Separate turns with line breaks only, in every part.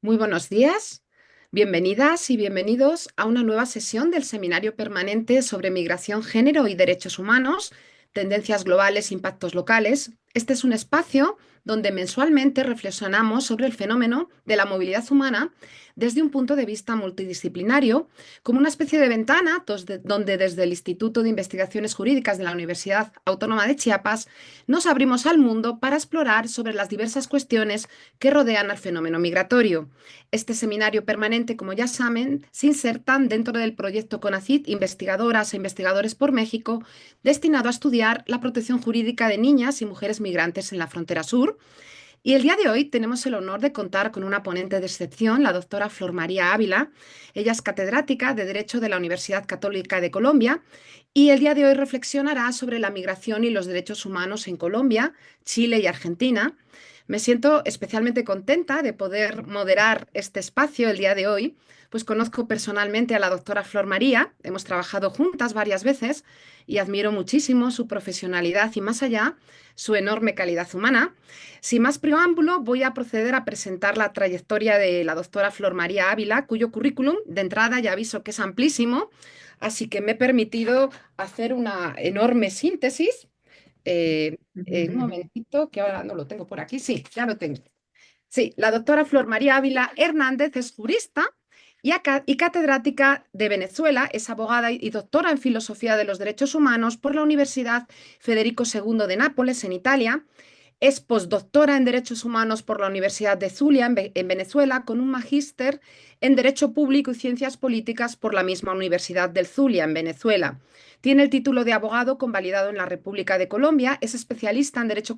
Muy buenos días, bienvenidas y bienvenidos a una nueva sesión del Seminario Permanente sobre Migración, Género y Derechos Humanos, Tendencias Globales, Impactos Locales. Este es un espacio donde mensualmente reflexionamos sobre el fenómeno de la movilidad humana desde un punto de vista multidisciplinario, como una especie de ventana donde desde el Instituto de Investigaciones Jurídicas de la Universidad Autónoma de Chiapas nos abrimos al mundo para explorar sobre las diversas cuestiones que rodean al fenómeno migratorio. Este seminario permanente, como ya saben, se insertan dentro del proyecto CONACYT Investigadoras e Investigadores por México, destinado a estudiar la protección jurídica de niñas y mujeres migrantes en la frontera sur. Y el día de hoy tenemos el honor de contar con una ponente de excepción, la doctora Flor María Ávila. Ella es catedrática de Derecho de la Universidad Católica de Colombia y el día de hoy reflexionará sobre la migración y los derechos humanos en Colombia, Chile y Argentina. Me siento especialmente contenta de poder moderar este espacio el día de hoy, pues conozco personalmente a la doctora Flor María, hemos trabajado juntas varias veces y admiro muchísimo su profesionalidad y más allá, su enorme calidad humana. Sin más preámbulo, voy a proceder a presentar la trayectoria de la doctora Flor María Ávila, cuyo currículum de entrada ya aviso que es amplísimo, así que me he permitido hacer una enorme síntesis. Un momentito, que ahora no lo tengo por aquí. Sí, ya lo tengo. Sí, la doctora Flor María Ávila Hernández es jurista y catedrática de Venezuela, es abogada y doctora en Filosofía de los Derechos Humanos por la Universidad Federico II de Nápoles, en Italia. Es postdoctora en Derechos Humanos por la Universidad de Zulia, en Venezuela, con un magíster en Derecho Público y Ciencias Políticas por la misma Universidad del Zulia, en Venezuela. Tiene el título de abogado convalidado en la República de Colombia, es especialista en Derecho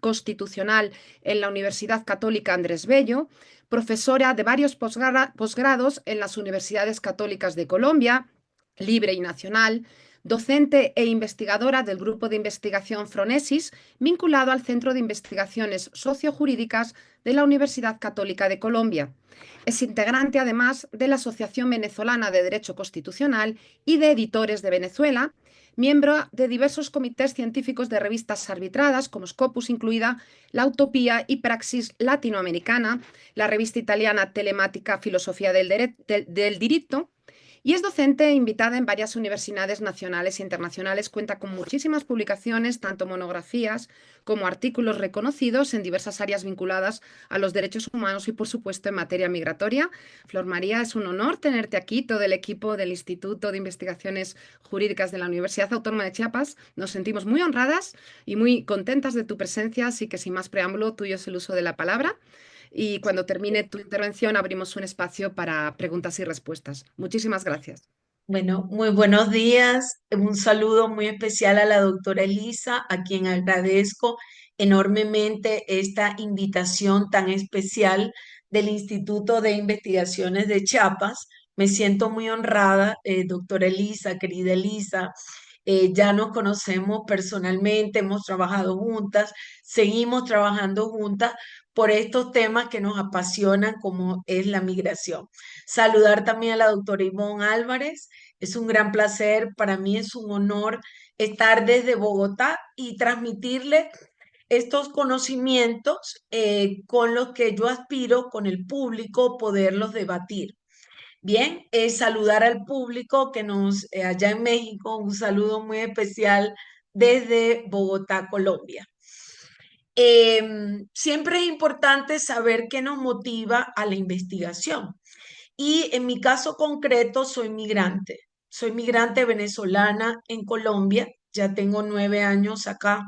Constitucional en la Universidad Católica Andrés Bello, profesora de varios posgrados en las Universidades Católicas de Colombia, Libre y Nacional, docente e investigadora del Grupo de Investigación Fronesis, vinculado al Centro de Investigaciones Sociojurídicas de la Universidad Católica de Colombia. Es integrante, además, de la Asociación Venezolana de Derecho Constitucional y de Editores de Venezuela, miembro de diversos comités científicos de revistas arbitradas, como Scopus incluida, La Utopía y Praxis Latinoamericana, la revista italiana telemática Filosofía del Diritto, y es docente e invitada en varias universidades nacionales e internacionales. Cuenta con muchísimas publicaciones, tanto monografías como artículos reconocidos en diversas áreas vinculadas a los derechos humanos y, por supuesto, en materia migratoria. Flor María, es un honor tenerte aquí, todo el equipo del Instituto de Investigaciones Jurídicas de la Universidad Autónoma de Chiapas. Nos sentimos muy honradas y muy contentas de tu presencia, así que sin más preámbulo, tuyo es el uso de la palabra y cuando termine tu intervención abrimos un espacio para preguntas y respuestas. Muchísimas gracias.
Bueno, muy buenos días. Un saludo muy especial a la doctora Elisa, a quien agradezco enormemente esta invitación tan especial del Instituto de Investigaciones de Chiapas. Me siento muy honrada, doctora Elisa, querida Elisa. Ya nos conocemos personalmente, hemos trabajado juntas, seguimos trabajando juntas por estos temas que nos apasionan, como es la migración. Saludar también a la doctora Ivonne Álvarez. Es un gran placer, para mí es un honor estar desde Bogotá y transmitirle estos conocimientos con los que yo aspiro con el público poderlos debatir. Bien, saludar al público que nos, allá en México, un saludo muy especial desde Bogotá, Colombia. Siempre es importante saber qué nos motiva a la investigación. Y en mi caso concreto, soy migrante. Soy migrante venezolana en Colombia. Ya tengo 9 años acá.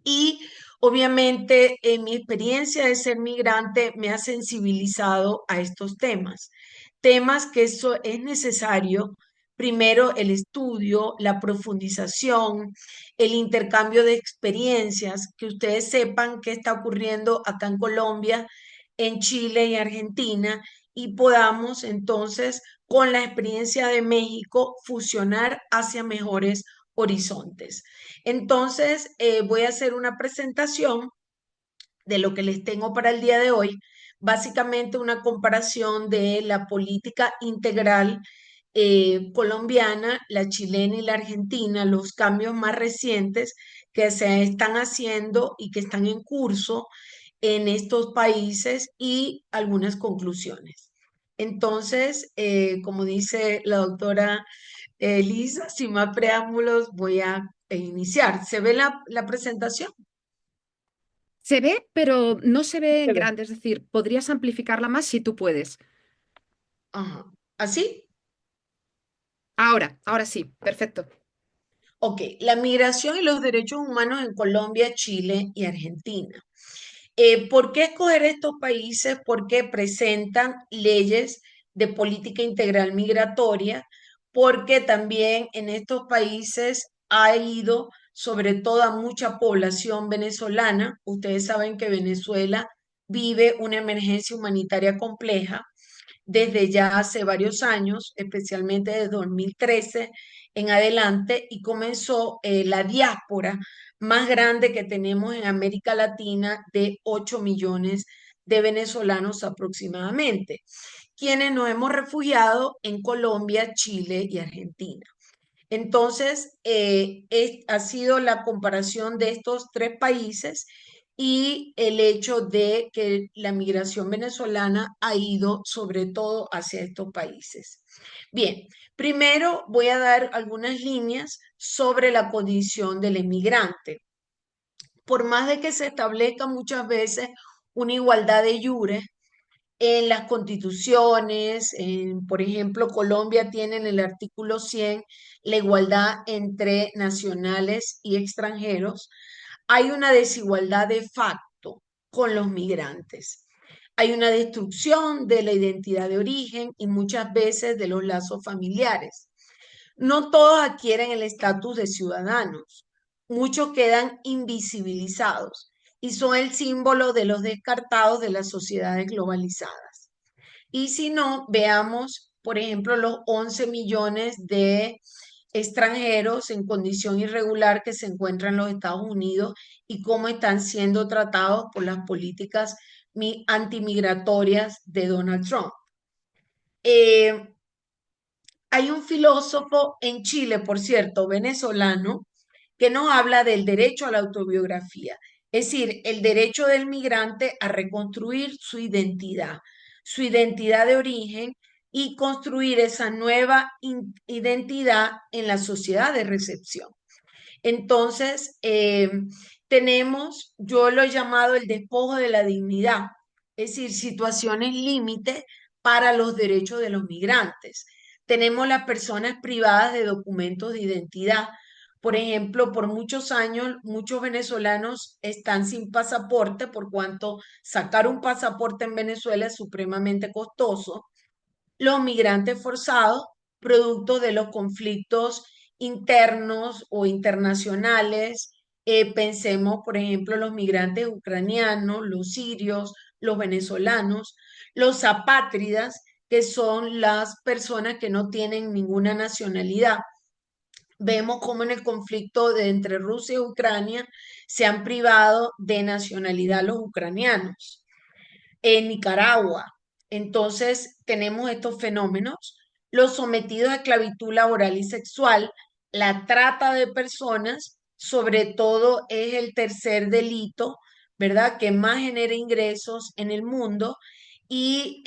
Y obviamente mi experiencia de ser migrante me ha sensibilizado a estos temas. Temas que eso es necesario. Primero, el estudio, la profundización, el intercambio de experiencias, que ustedes sepan qué está ocurriendo acá en Colombia, en Chile y Argentina, y podamos entonces, con la experiencia de México, fusionar hacia mejores horizontes. Entonces, voy a hacer una presentación de lo que les tengo para el día de hoy, básicamente una comparación de la política integral colombiana, la chilena y la argentina, los cambios más recientes que se están haciendo y que están en curso en estos países y algunas conclusiones. Entonces, como dice la doctora Lisa, sin más preámbulos, voy a iniciar. ¿Se ve la presentación?
Se ve, pero no se ve
Se
en
ve.
grande, es decir, podrías amplificarla más si tú puedes.
Ajá. ¿Así?
Ahora sí, perfecto.
Ok. La migración y los derechos humanos en Colombia, Chile y Argentina. ¿Por qué escoger estos países? Porque presentan leyes de política integral migratoria, porque también en estos países ha ido sobre todo mucha población venezolana. Ustedes saben que Venezuela vive una emergencia humanitaria compleja desde ya hace varios años, especialmente desde 2013 en adelante, y comenzó la diáspora más grande que tenemos en América Latina de 8 millones de venezolanos aproximadamente, quienes nos hemos refugiado en Colombia, Chile y Argentina. Entonces, ha sido la comparación de estos tres países y el hecho de que la migración venezolana ha ido sobre todo hacia estos países. Bien, primero voy a dar algunas líneas sobre la condición del inmigrante. Por más de que se establezca muchas veces una igualdad de jure, en las constituciones, por ejemplo, Colombia tiene en el artículo 100 la igualdad entre nacionales y extranjeros. Hay una desigualdad de facto con los migrantes. Hay una destrucción de la identidad de origen y muchas veces de los lazos familiares. No todos adquieren el estatus de ciudadanos. Muchos quedan invisibilizados y son el símbolo de los descartados de las sociedades globalizadas. Y si no, veamos, por ejemplo, los 11 millones de extranjeros en condición irregular que se encuentran en los Estados Unidos y cómo están siendo tratados por las políticas antimigratorias de Donald Trump. Eh, Hay un filósofo en Chile, por cierto, venezolano, que nos habla del derecho a la autobiografía, es decir, el derecho del migrante a reconstruir su identidad de origen y construir esa nueva identidad en la sociedad de recepción. Entonces, tenemos, yo lo he llamado el despojo de la dignidad, es decir, situaciones límite para los derechos de los migrantes. Tenemos las personas privadas de documentos de identidad. Por ejemplo, por muchos años, muchos venezolanos están sin pasaporte por cuanto sacar un pasaporte en Venezuela es supremamente costoso. Los migrantes forzados, producto de los conflictos internos o internacionales. Pensemos, por ejemplo, los migrantes ucranianos, los sirios, los venezolanos, los apátridas, que son las personas que no tienen ninguna nacionalidad. Vemos cómo en el conflicto entre Rusia y Ucrania se han privado de nacionalidad los ucranianos en Nicaragua. Entonces, tenemos estos fenómenos, los sometidos a esclavitud laboral y sexual, la trata de personas, sobre todo es el tercer delito, ¿verdad? Que más genera ingresos en el mundo. Y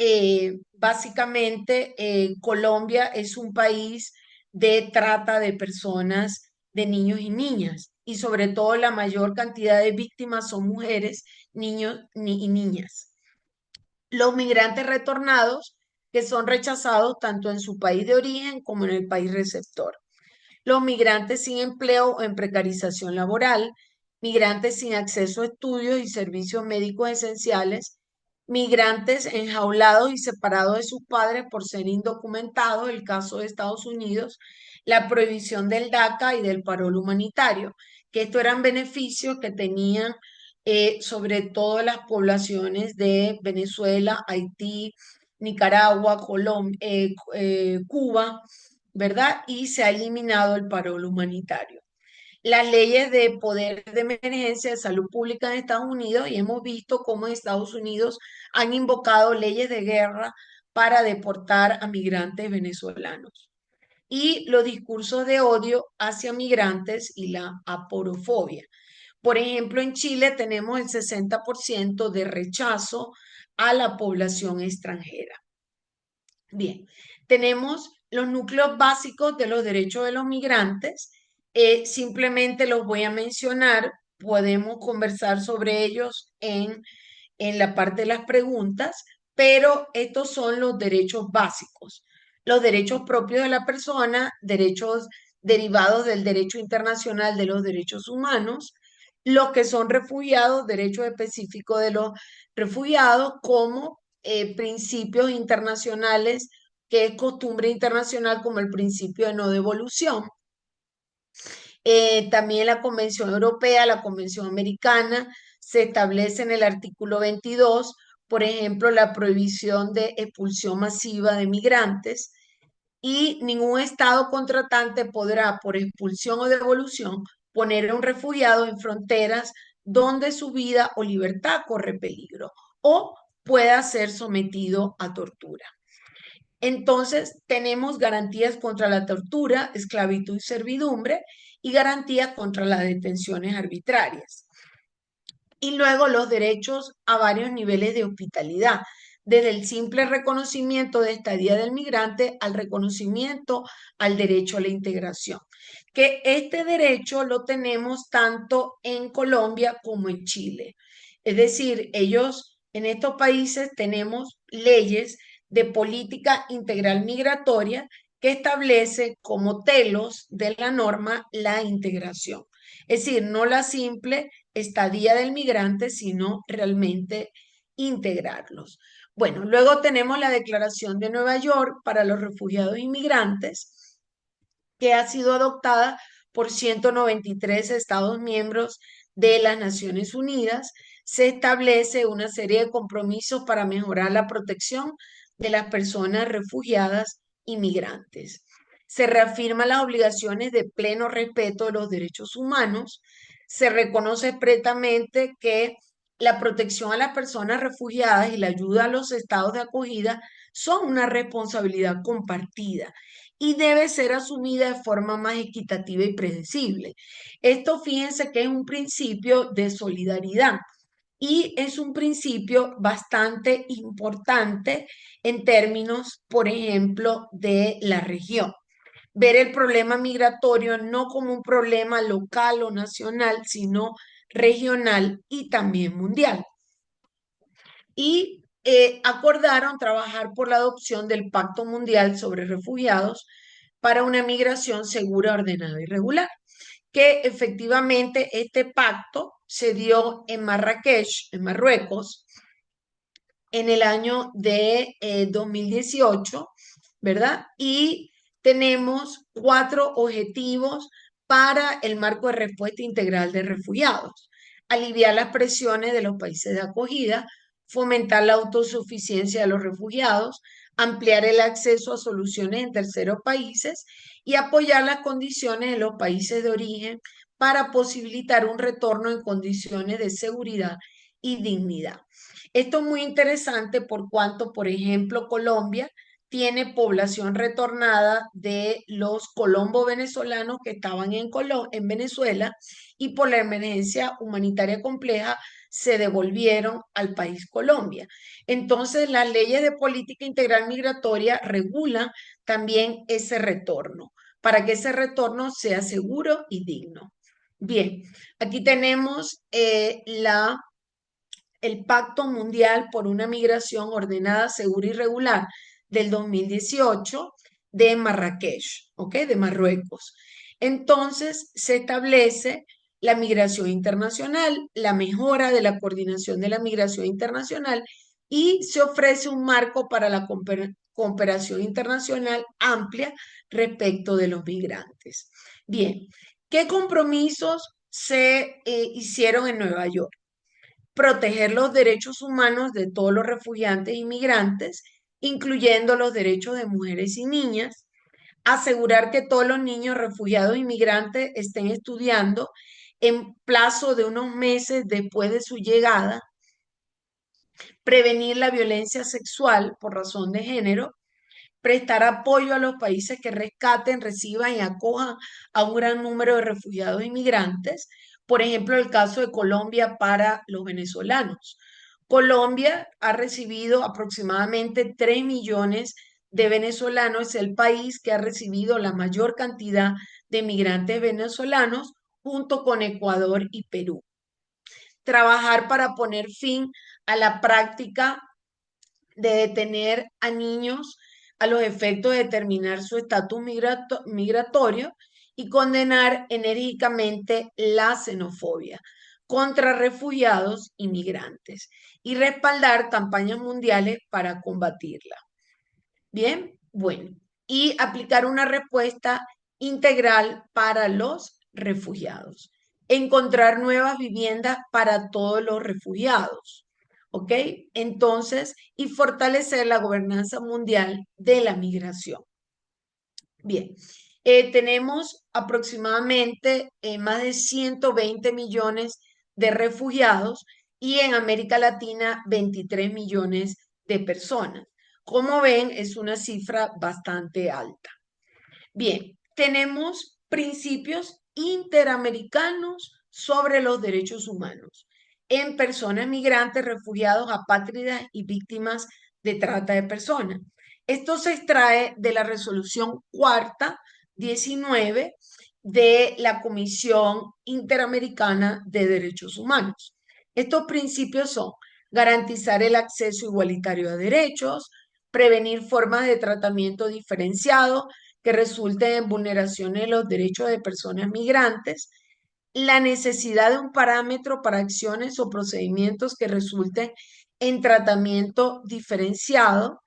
básicamente Colombia es un país de trata de personas, de niños y niñas. Y sobre todo la mayor cantidad de víctimas son mujeres, niños y niñas. Los migrantes retornados que son rechazados tanto en su país de origen como en el país receptor. Los migrantes sin empleo o en precarización laboral, migrantes sin acceso a estudios y servicios médicos esenciales, migrantes enjaulados y separados de sus padres por ser indocumentados, el caso de Estados Unidos, la prohibición del DACA y del parol humanitario, que estos eran beneficios que tenían sobre todo las poblaciones de Venezuela, Haití, Nicaragua, Cuba, ¿verdad? Y se ha eliminado el parol humanitario. Las leyes de poder de emergencia de salud pública en Estados Unidos, y hemos visto cómo en Estados Unidos han invocado leyes de guerra para deportar a migrantes venezolanos. Y los discursos de odio hacia migrantes y la aporofobia. Por ejemplo, en Chile tenemos el 60% de rechazo a la población extranjera. Bien, tenemos los núcleos básicos de los derechos de los migrantes. Simplemente los voy a mencionar. Podemos conversar sobre ellos en la parte de las preguntas, pero estos son los derechos básicos. Los derechos propios de la persona, derechos derivados del derecho internacional de los derechos humanos, los que son refugiados, derechos específicos de los refugiados, como principios internacionales, que es costumbre internacional, como el principio de no devolución. También la Convención Europea, la Convención Americana, se establece en el artículo 22, por ejemplo, la prohibición de expulsión masiva de migrantes, y ningún Estado contratante podrá, por expulsión o devolución, poner a un refugiado en fronteras donde su vida o libertad corre peligro o pueda ser sometido a tortura. Entonces, tenemos garantías contra la tortura, esclavitud y servidumbre, y garantías contra las detenciones arbitrarias. Y luego los derechos a varios niveles de hospitalidad, desde el simple reconocimiento de estadía del migrante al reconocimiento al derecho a la integración. Que este derecho lo tenemos tanto en Colombia como en Chile. Es decir, ellos en estos países tenemos leyes de política integral migratoria que establece como telos de la norma la integración. Es decir, no la simple estadía del migrante, sino realmente integrarlos. Bueno, luego tenemos la Declaración de Nueva York para los refugiados inmigrantes, que ha sido adoptada por 193 Estados miembros de las Naciones Unidas. Se establece una serie de compromisos para mejorar la protección de las personas refugiadas inmigrantes. Se reafirman las obligaciones de pleno respeto de los derechos humanos. Se reconoce expresamente que la protección a las personas refugiadas y la ayuda a los estados de acogida son una responsabilidad compartida y debe ser asumida de forma más equitativa y predecible. Esto, fíjense que es un principio de solidaridad y es un principio bastante importante en términos, por ejemplo, de la región. Ver el problema migratorio no como un problema local o nacional, sino regional y también mundial. Y acordaron trabajar por la adopción del Pacto Mundial sobre Refugiados para una migración segura, ordenada y regular, que efectivamente este pacto se dio en Marrakech, en Marruecos, en el año de 2018, ¿verdad? Y tenemos 4 objetivos para el marco de respuesta integral de refugiados: aliviar las presiones de los países de acogida, fomentar la autosuficiencia de los refugiados, ampliar el acceso a soluciones en terceros países y apoyar las condiciones en los países de origen para posibilitar un retorno en condiciones de seguridad y dignidad. Esto es muy interesante por cuanto, por ejemplo, Colombia tiene población retornada de los colombos venezolanos que estaban en Venezuela, y por la emergencia humanitaria compleja se devolvieron al país Colombia. Entonces, las leyes de política integral migratoria regulan también ese retorno, para que ese retorno sea seguro y digno. Bien, aquí tenemos el Pacto Mundial por una Migración Ordenada, Segura y Regular del 2018 de Marrakech, ¿ok? De Marruecos. Entonces, se establece la migración internacional, la mejora de la coordinación de la migración internacional, y se ofrece un marco para la cooperación internacional amplia respecto de los migrantes. Bien, ¿qué compromisos se hicieron en Nueva York? Proteger los derechos humanos de todos los refugiados e inmigrantes, incluyendo los derechos de mujeres y niñas, asegurar que todos los niños refugiados e inmigrantes estén estudiando en plazo de unos meses después de su llegada, prevenir la violencia sexual por razón de género, prestar apoyo a los países que rescaten, reciban y acojan a un gran número de refugiados e inmigrantes, Por ejemplo, el caso de Colombia para los venezolanos. Colombia ha recibido aproximadamente 3 millones de venezolanos, es el país que ha recibido la mayor cantidad de migrantes venezolanos junto con Ecuador y Perú. Trabajar para poner fin a la práctica de detener a niños a los efectos de determinar su estatus migratorio y condenar enérgicamente la xenofobia contra refugiados y migrantes y respaldar campañas mundiales para combatirla. Bien, bueno, y aplicar una respuesta integral para los refugiados. Encontrar nuevas viviendas para todos los refugiados. ¿Ok? Entonces, y fortalecer la gobernanza mundial de la migración. Bien, tenemos aproximadamente más de 120 millones de refugiados y en América Latina 23 millones de personas. Como ven, es una cifra bastante alta. Bien, tenemos principios interamericanos sobre los derechos humanos en personas migrantes, refugiados, apátridas y víctimas de trata de personas. Esto se extrae de la resolución cuarta 19 de la Comisión Interamericana de Derechos Humanos. Estos principios son garantizar el acceso igualitario a derechos, prevenir formas de tratamiento diferenciado que resulten en vulneraciones de los derechos de personas migrantes, la necesidad de un parámetro para acciones o procedimientos que resulten en tratamiento diferenciado,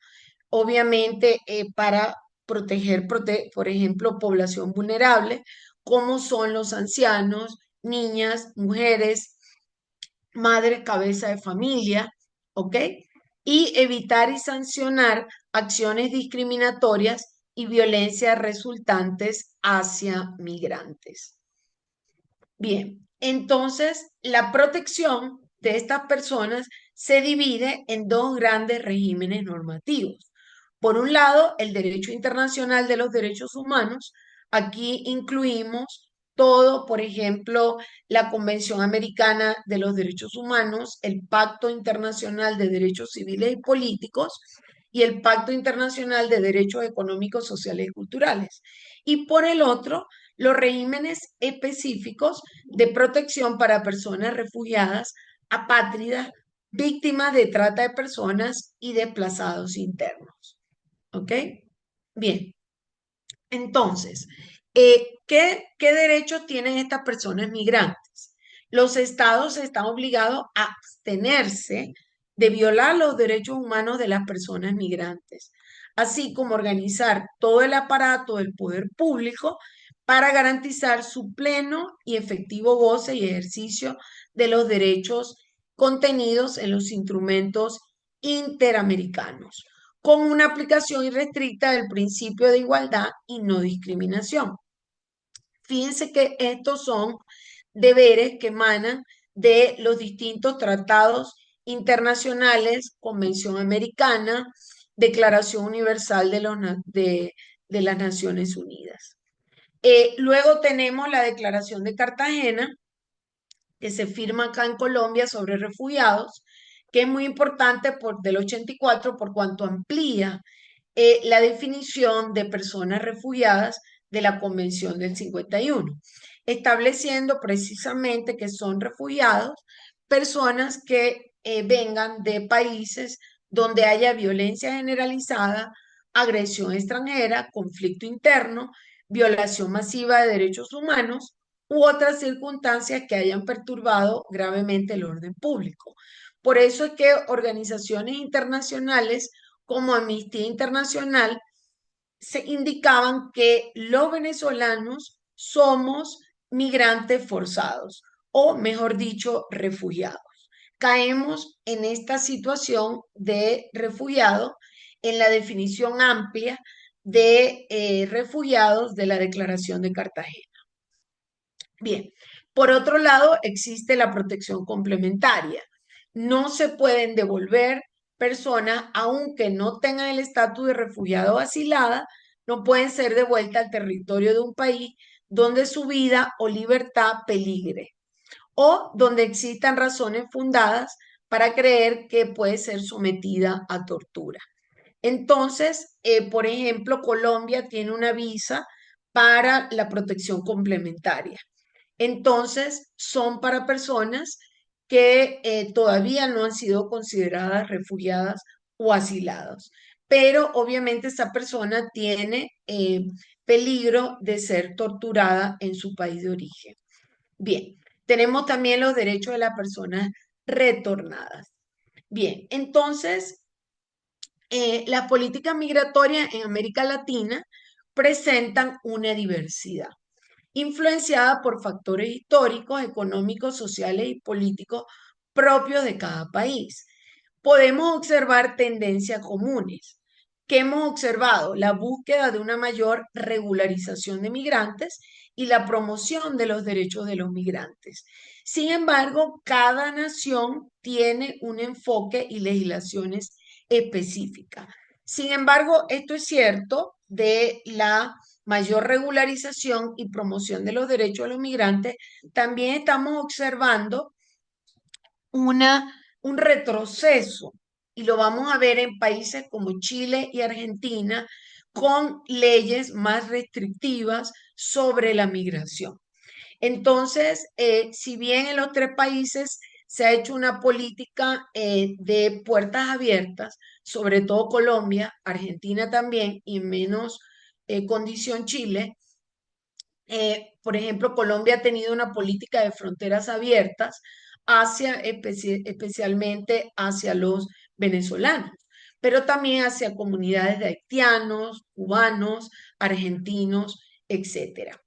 obviamente para proteger, por ejemplo, población vulnerable, como son los ancianos, niñas, mujeres, madres, cabeza de familia, ¿ok? Y evitar y sancionar acciones discriminatorias y violencias resultantes hacia migrantes. Bien, entonces la protección de estas personas se divide en dos grandes regímenes normativos. Por un lado, el derecho internacional de los derechos humanos. Aquí incluimos todo, por ejemplo, la Convención Americana de los Derechos Humanos, el Pacto Internacional de Derechos Civiles y Políticos y el Pacto Internacional de Derechos Económicos, Sociales y Culturales. Y por el otro, los regímenes específicos de protección para personas refugiadas, apátridas, víctimas de trata de personas y desplazados internos. ¿Ok? Bien, entonces, ¿qué derechos tienen estas personas migrantes? Los estados están obligados a abstenerse de violar los derechos humanos de las personas migrantes, así como organizar todo el aparato del poder público para garantizar su pleno y efectivo goce y ejercicio de los derechos contenidos en los instrumentos interamericanos con una aplicación irrestricta del principio de igualdad y no discriminación. Fíjense que estos son deberes que emanan de los distintos tratados internacionales, Convención Americana, Declaración Universal de las Naciones Unidas. Luego tenemos la Declaración de Cartagena, que se firma acá en Colombia sobre refugiados, que es muy importante del 84 por cuanto amplía la definición de personas refugiadas de la Convención del 51, estableciendo precisamente que son refugiados personas que vengan de países donde haya violencia generalizada, agresión extranjera, conflicto interno, violación masiva de derechos humanos u otras circunstancias que hayan perturbado gravemente el orden público. Por eso es que organizaciones internacionales como Amnistía Internacional se indicaban que los venezolanos somos migrantes forzados o, mejor dicho, refugiados. Caemos en esta situación de refugiado en la definición amplia de refugiados de la Declaración de Cartagena. Bien, por otro lado, existe la protección complementaria. No se pueden devolver personas, aunque no tengan el estatus de refugiado o asilada, no pueden ser devueltas al territorio de un país donde su vida o libertad peligre. o donde existan razones fundadas para creer que puede ser sometida a tortura. Entonces, por ejemplo, Colombia tiene una visa para la protección complementaria. Entonces, son para personas que todavía no han sido consideradas refugiadas o asiladas. Pero obviamente esa persona tiene peligro de ser torturada en su país de origen. Bien, tenemos también los derechos de las personas retornadas. Bien, entonces, las políticas migratorias en América Latina presentan una diversidad influenciada por factores históricos, económicos, sociales y políticos propios de cada país. Podemos observar tendencias comunes. ¿Qué hemos observado? La búsqueda de una mayor regularización de migrantes y la promoción de los derechos de los migrantes. Sin embargo, cada nación tiene un enfoque y legislaciones específicas. Sin embargo, esto es cierto de la mayor regularización y promoción de los derechos de los migrantes. También estamos observando un retroceso y lo vamos a ver en países como Chile y Argentina con leyes más restrictivas sobre la migración. Entonces, si bien en los tres países se ha hecho una política de puertas abiertas, sobre todo Colombia, Argentina también, y en menos condición Chile, por ejemplo, Colombia ha tenido una política de fronteras abiertas especialmente hacia los venezolanos, pero también hacia comunidades de haitianos, cubanos, argentinos, etcétera.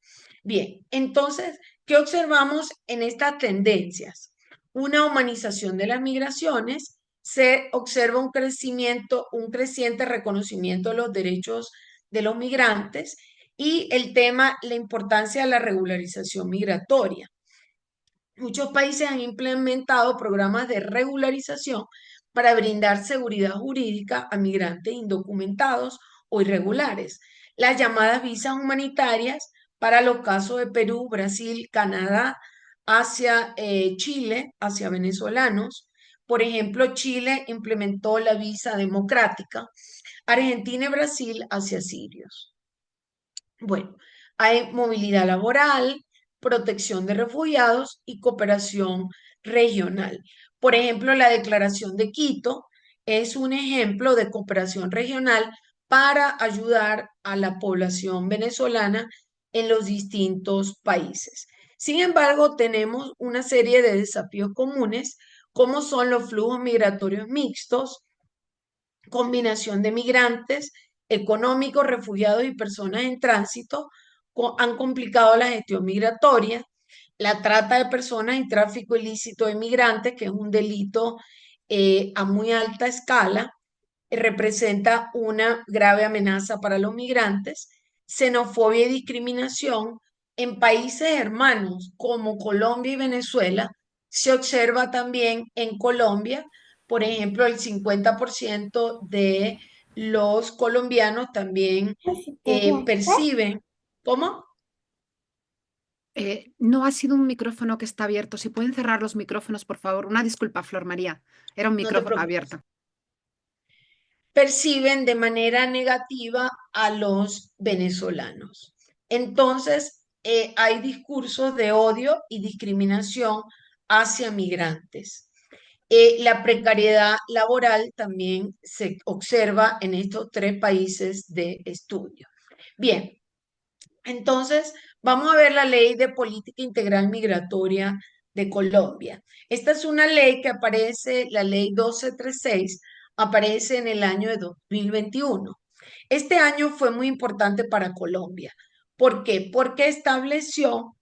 Bien, entonces, ¿qué observamos en estas tendencias? Una humanización de las migraciones, se observa un crecimiento, un creciente reconocimiento de los derechos de los migrantes y el tema, la importancia de la regularización migratoria. Muchos países han implementado programas de regularización para brindar seguridad jurídica a migrantes indocumentados o irregulares. Las llamadas visas humanitarias para los casos de Perú, Brasil, Canadá, hacia Chile, hacia venezolanos. Por ejemplo, Chile implementó la visa democrática, Argentina y Brasil hacia sirios. Bueno, hay movilidad laboral, protección de refugiados y cooperación regional. Por ejemplo, la Declaración de Quito es un ejemplo de cooperación regional para ayudar a la población venezolana en los distintos países. Sin embargo, tenemos una serie de desafíos comunes, como son los flujos migratorios mixtos, combinación de migrantes, económicos, refugiados y personas en tránsito han complicado la gestión migratoria, la trata de personas y tráfico ilícito de migrantes, que es un delito a muy alta escala, representa una grave amenaza para los migrantes, xenofobia y discriminación en países hermanos como Colombia y Venezuela. Se observa también en Colombia, por ejemplo, el 50% de los colombianos también perciben, ¿cómo?
No ha sido un micrófono que está abierto. Si pueden cerrar los micrófonos, por favor. Una disculpa, Flor María. Era un
No te
micrófono
preocupes.
abierto.
Perciben de manera negativa a los venezolanos. Entonces, hay discursos de odio y discriminación hacia migrantes. La precariedad laboral también se observa en estos tres países de estudio. Bien, entonces vamos a ver la Ley de Política Integral Migratoria de Colombia. Esta es una ley que aparece, la Ley 1236, aparece en el año de 2021. Este año fue muy importante para Colombia. ¿Por qué? Porque estableció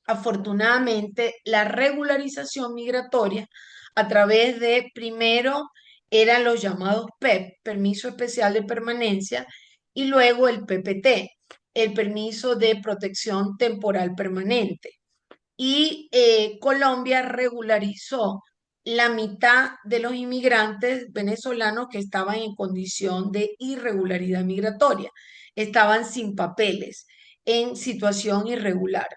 afortunadamente la regularización migratoria a través de, primero, eran los llamados PEP, Permiso Especial de Permanencia, y luego el PPT, el Permiso de Protección Temporal Permanente. Y Colombia regularizó la mitad de los inmigrantes venezolanos que estaban en condición de irregularidad migratoria, estaban sin papeles, en situación irregular.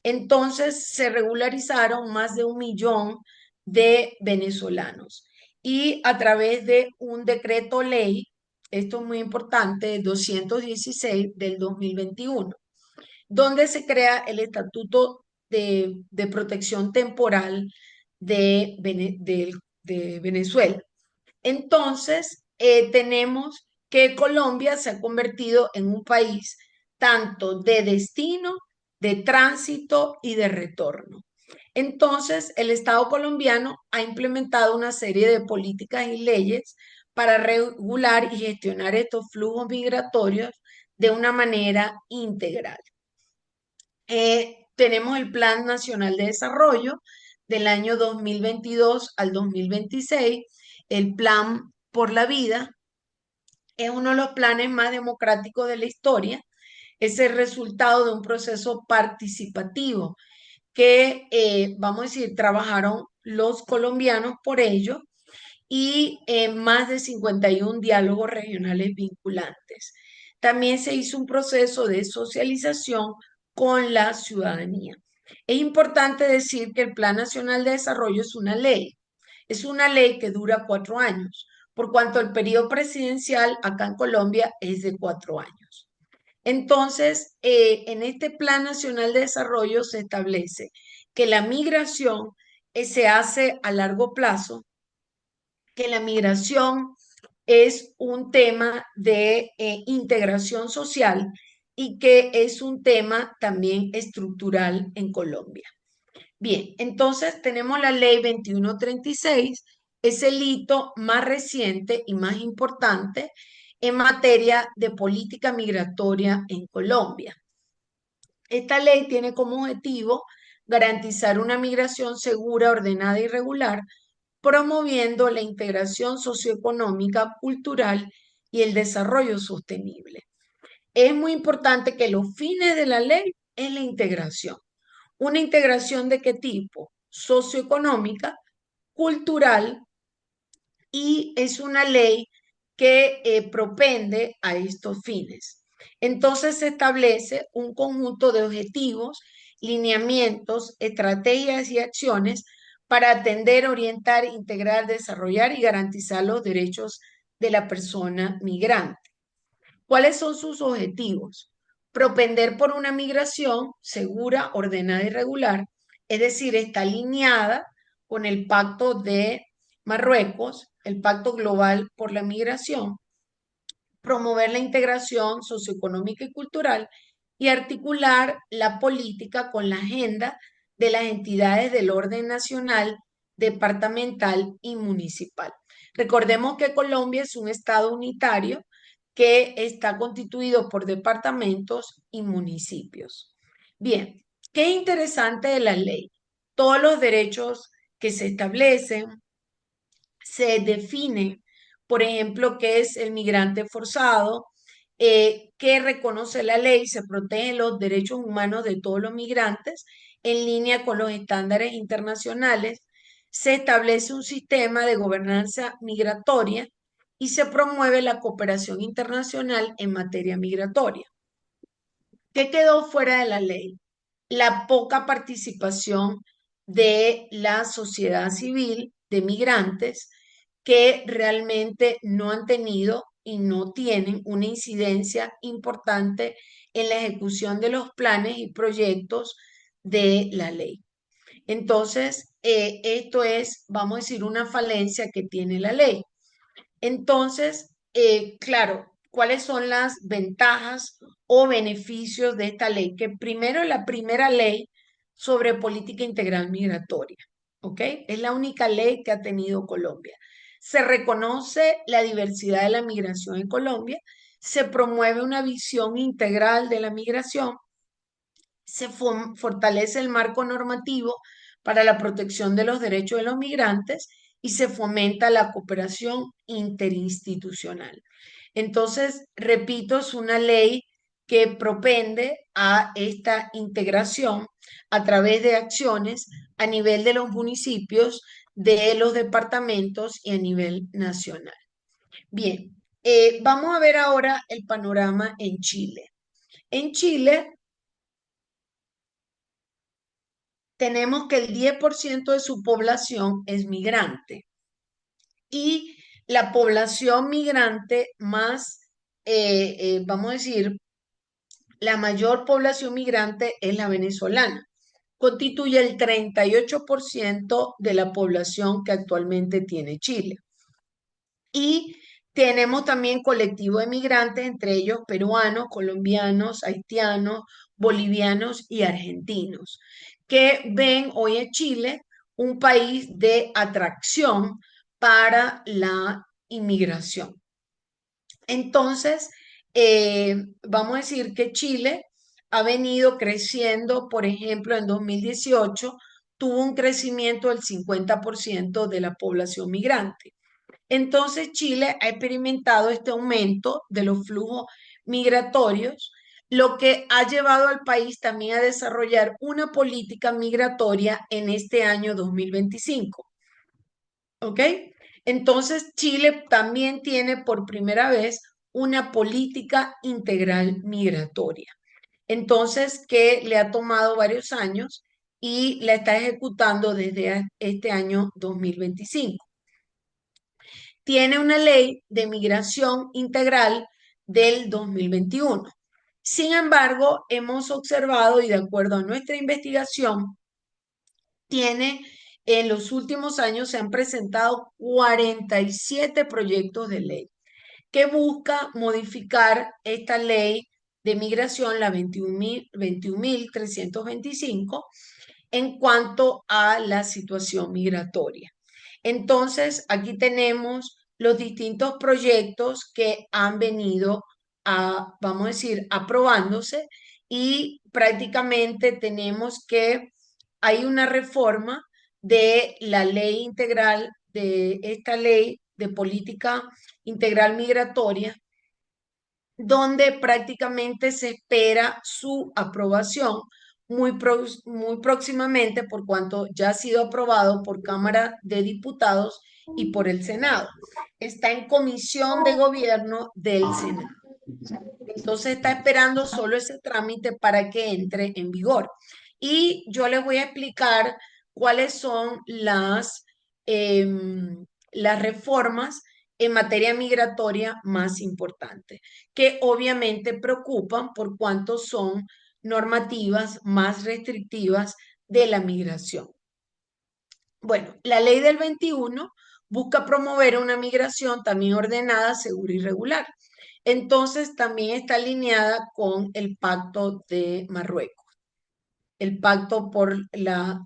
Entonces se regularizaron más de 1 millón de venezolanos y a través de un decreto ley, esto es muy importante, 216 del 2021, donde se crea el Estatuto de Protección Temporal de Venezuela. Entonces, tenemos que Colombia se ha convertido en un país tanto de destino, de tránsito y de retorno. Entonces, el Estado colombiano ha implementado una serie de políticas y leyes para regular y gestionar estos flujos migratorios de una manera integral. Tenemos el Plan Nacional de Desarrollo del año 2022 al 2026, el Plan por la Vida. Es uno de los planes más democráticos de la historia. Es el resultado de un proceso participativo que, vamos a decir, trabajaron los colombianos por ello y más de 51 diálogos regionales vinculantes. También se hizo un proceso de socialización con la ciudadanía. Es importante decir que el Plan Nacional de Desarrollo es una ley. Es una ley que dura 4 años, por cuanto el periodo presidencial acá en Colombia es de 4 años. Entonces, en este Plan Nacional de Desarrollo se establece que la migración se hace a largo plazo, que la migración es un tema de integración social y que es un tema también estructural en Colombia. Bien, entonces tenemos la ley 2136, es el hito más reciente y más importante en materia de política migratoria en Colombia. Esta ley tiene como objetivo garantizar una migración segura, ordenada y regular, promoviendo la integración socioeconómica, cultural y el desarrollo sostenible. Es muy importante que los fines de la ley es la integración. ¿Una integración de qué tipo? Socioeconómica, cultural, y es una ley que propende a estos fines. Entonces se establece un conjunto de objetivos, lineamientos, estrategias y acciones para atender, orientar, integrar, desarrollar y garantizar los derechos de la persona migrante. ¿Cuáles son sus objetivos? Propender por una migración segura, ordenada y regular, es decir, está alineada con el Pacto de Marruecos, el Pacto Global por la Migración, promover la integración socioeconómica y cultural y articular la política con la agenda de las entidades del orden nacional, departamental y municipal. Recordemos que Colombia es un estado unitario que está constituido por departamentos y municipios. Bien, qué interesante de la ley. Todos los derechos que se establecen, se define, por ejemplo, qué es el migrante forzado, qué reconoce la ley, se protegen los derechos humanos de todos los migrantes en línea con los estándares internacionales, se establece un sistema de gobernanza migratoria y se promueve la cooperación internacional en materia migratoria. ¿Qué quedó fuera de la ley? La poca participación de la sociedad civil, de migrantes, que realmente no han tenido y no tienen una incidencia importante en la ejecución de los planes y proyectos de la ley. Entonces, esto es, vamos a decir, una falencia que tiene la ley. Entonces, claro, ¿cuáles son las ventajas o beneficios de esta ley? Que primero, la primera ley sobre política integral migratoria, ¿ok? Es la única ley que ha tenido Colombia. Se reconoce la diversidad de la migración en Colombia, se promueve una visión integral de la migración, se fortalece el marco normativo para la protección de los derechos de los migrantes y se fomenta la cooperación interinstitucional. Entonces, repito, es una ley que propende a esta integración a través de acciones a nivel de los municipios, de los departamentos y a nivel nacional. Bien, vamos a ver ahora el panorama en Chile. En Chile tenemos que el 10% de su población es migrante y la población migrante más, vamos a decir, la mayor población migrante es la venezolana. Constituye el 38% de la población que actualmente tiene Chile. Y tenemos también colectivos de migrantes, entre ellos peruanos, colombianos, haitianos, bolivianos y argentinos, que ven hoy en Chile un país de atracción para la inmigración. Entonces, vamos a decir que Chile ha venido creciendo, por ejemplo, en 2018 tuvo un crecimiento del 50% de la población migrante. Entonces, Chile ha experimentado este aumento de los flujos migratorios, lo que ha llevado al país también a desarrollar una política migratoria en este año 2025. ¿Ok? Entonces, Chile también tiene por primera vez una política integral migratoria. Entonces, que le ha tomado varios años y la está ejecutando desde este año 2025. Tiene una ley de migración integral del 2021. Sin embargo, hemos observado y de acuerdo a nuestra investigación, tiene en los últimos años se han presentado 47 proyectos de ley que busca modificar esta ley de migración, la 21.325, en cuanto a la situación migratoria. Entonces, aquí tenemos los distintos proyectos que han venido vamos a decir, aprobándose y prácticamente tenemos que hay una reforma de la ley integral, de esta ley de política integral migratoria, donde prácticamente se espera su aprobación muy próximamente, por cuanto ya ha sido aprobado por Cámara de Diputados y por el Senado. Está en comisión de gobierno del Senado. Entonces está esperando solo ese trámite para que entre en vigor. Y yo les voy a explicar cuáles son las reformas en materia migratoria más importantes, que obviamente preocupan por cuánto son normativas más restrictivas de la migración. Bueno, la ley del 21 busca promover una migración también ordenada, segura y regular. Entonces, también está alineada con el Pacto de Marruecos, el Pacto por la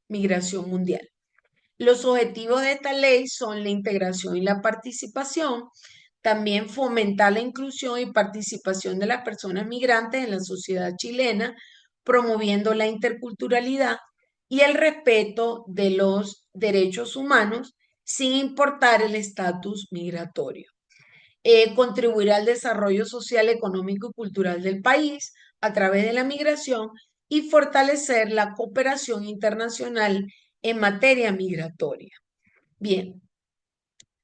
Migración Mundial. Los objetivos de esta ley son la integración y la participación, también fomentar la inclusión y participación de las personas migrantes en la sociedad chilena, promoviendo la interculturalidad y el respeto de los derechos humanos sin importar el estatus migratorio. Contribuirá al desarrollo social, económico y cultural del país a través de la migración y fortalecer la cooperación internacional en materia migratoria. Bien,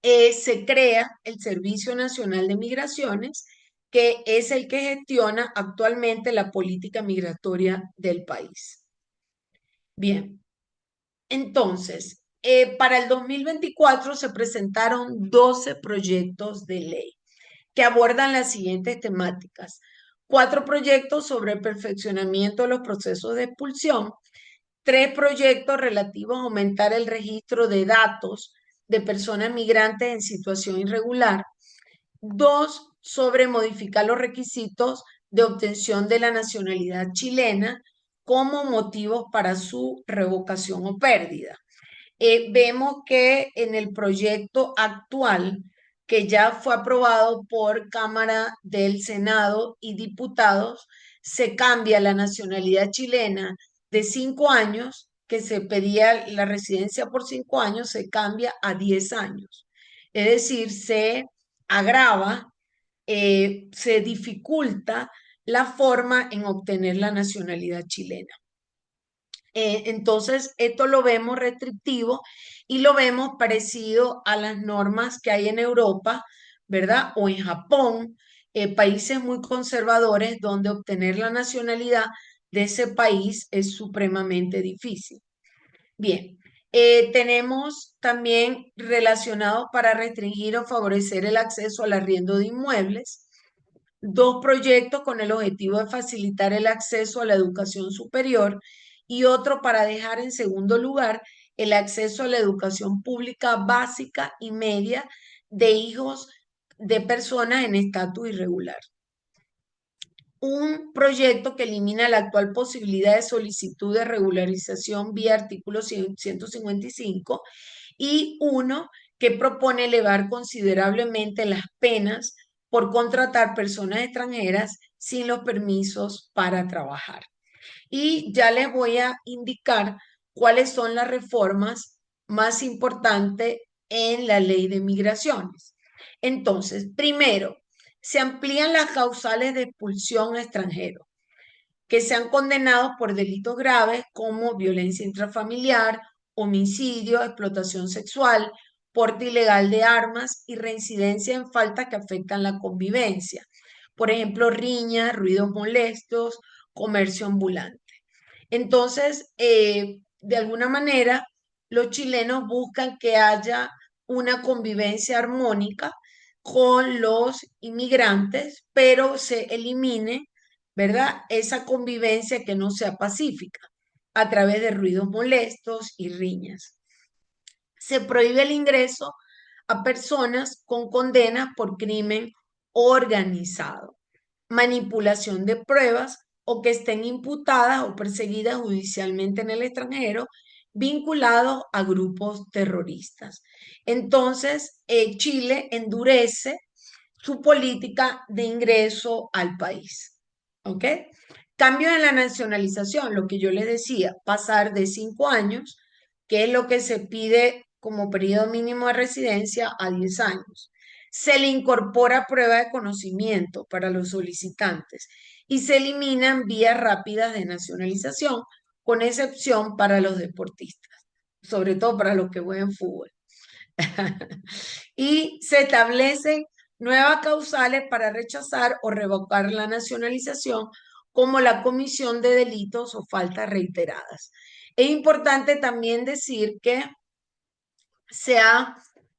se crea el Servicio Nacional de Migraciones, que es el que gestiona actualmente la política migratoria del país. Bien, entonces, para el 2024 se presentaron 12 proyectos de ley que abordan las siguientes temáticas. 4 proyectos sobre el perfeccionamiento de los procesos de expulsión, 3 proyectos relativos a aumentar el registro de datos de personas migrantes en situación irregular, 2 sobre modificar los requisitos de obtención de la nacionalidad chilena como motivos para su revocación o pérdida. Vemos que en el proyecto actual, que ya fue aprobado por Cámara del Senado y diputados, se cambia la nacionalidad chilena de 5 años, que se pedía la residencia por 5 años, se cambia a 10 años. Es decir, se agrava, se dificulta la forma en obtener la nacionalidad chilena. Entonces, esto lo vemos restrictivo y lo vemos parecido a las normas que hay en Europa, ¿verdad? O en Japón, países muy conservadores donde obtener la nacionalidad de ese país es supremamente difícil. Bien, tenemos también relacionados para restringir o favorecer el acceso al arriendo de inmuebles, dos proyectos con el objetivo de facilitar el acceso a la educación superior y otro para dejar en segundo lugar el acceso a la educación pública básica y media de hijos de personas en estatus irregular. Un proyecto que elimina la actual posibilidad de solicitud de regularización vía artículo 155 y uno que propone elevar considerablemente las penas por contratar personas extranjeras sin los permisos para trabajar. Y ya les voy a indicar cuáles son las reformas más importantes en la ley de migraciones. Entonces, primero, se amplían las causales de expulsión a extranjeros que sean condenados por delitos graves como violencia intrafamiliar, homicidio, explotación sexual, porte ilegal de armas y reincidencia en faltas que afectan la convivencia. Por ejemplo, riñas, ruidos molestos, comercio ambulante. Entonces, de alguna manera, los chilenos buscan que haya una convivencia armónica con los inmigrantes, pero se elimine, ¿verdad? Esa convivencia que no sea pacífica a través de ruidos molestos y riñas. Se prohíbe el ingreso a personas con condenas por crimen organizado, manipulación de pruebas o que estén imputadas o perseguidas judicialmente en el extranjero vinculados a grupos terroristas. Entonces, Chile endurece su política de ingreso al país. ¿Ok? Cambio en la nacionalización, lo que yo les decía, pasar de 5 años, que es lo que se pide como periodo mínimo de residencia, a 10 años. Se le incorpora prueba de conocimiento para los solicitantes y se eliminan vías rápidas de nacionalización, con excepción para los deportistas, sobre todo para los que juegan fútbol. Y se establecen nuevas causales para rechazar o revocar la nacionalización, como la comisión de delitos o faltas reiteradas. Es importante también decir que se ha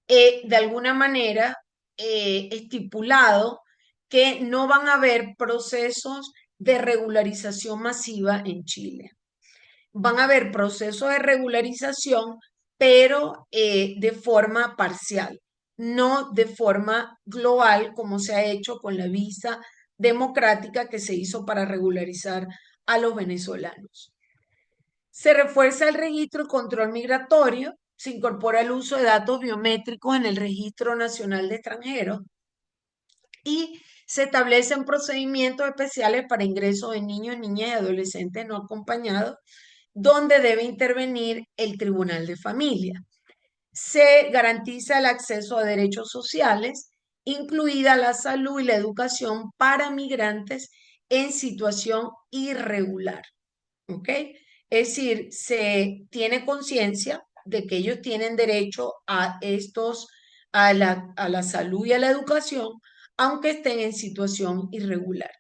de alguna manera estipulado que no van a haber procesos de regularización masiva en Chile. Van a haber procesos de regularización, pero de forma parcial, no de forma global como se ha hecho con la visa democrática que se hizo para regularizar a los venezolanos. Se refuerza el registro y control migratorio, se incorpora el uso de datos biométricos en el Registro Nacional de Extranjeros y se establecen procedimientos especiales para ingreso de niños, niñas y adolescentes no acompañados, donde debe intervenir el Tribunal de Familia. Se garantiza el acceso a derechos sociales, incluida la salud y la educación para migrantes en situación irregular. ¿Ok? Es decir, se tiene conciencia de que ellos tienen derecho a estos, a la salud y a la educación, aunque estén en situación irregular.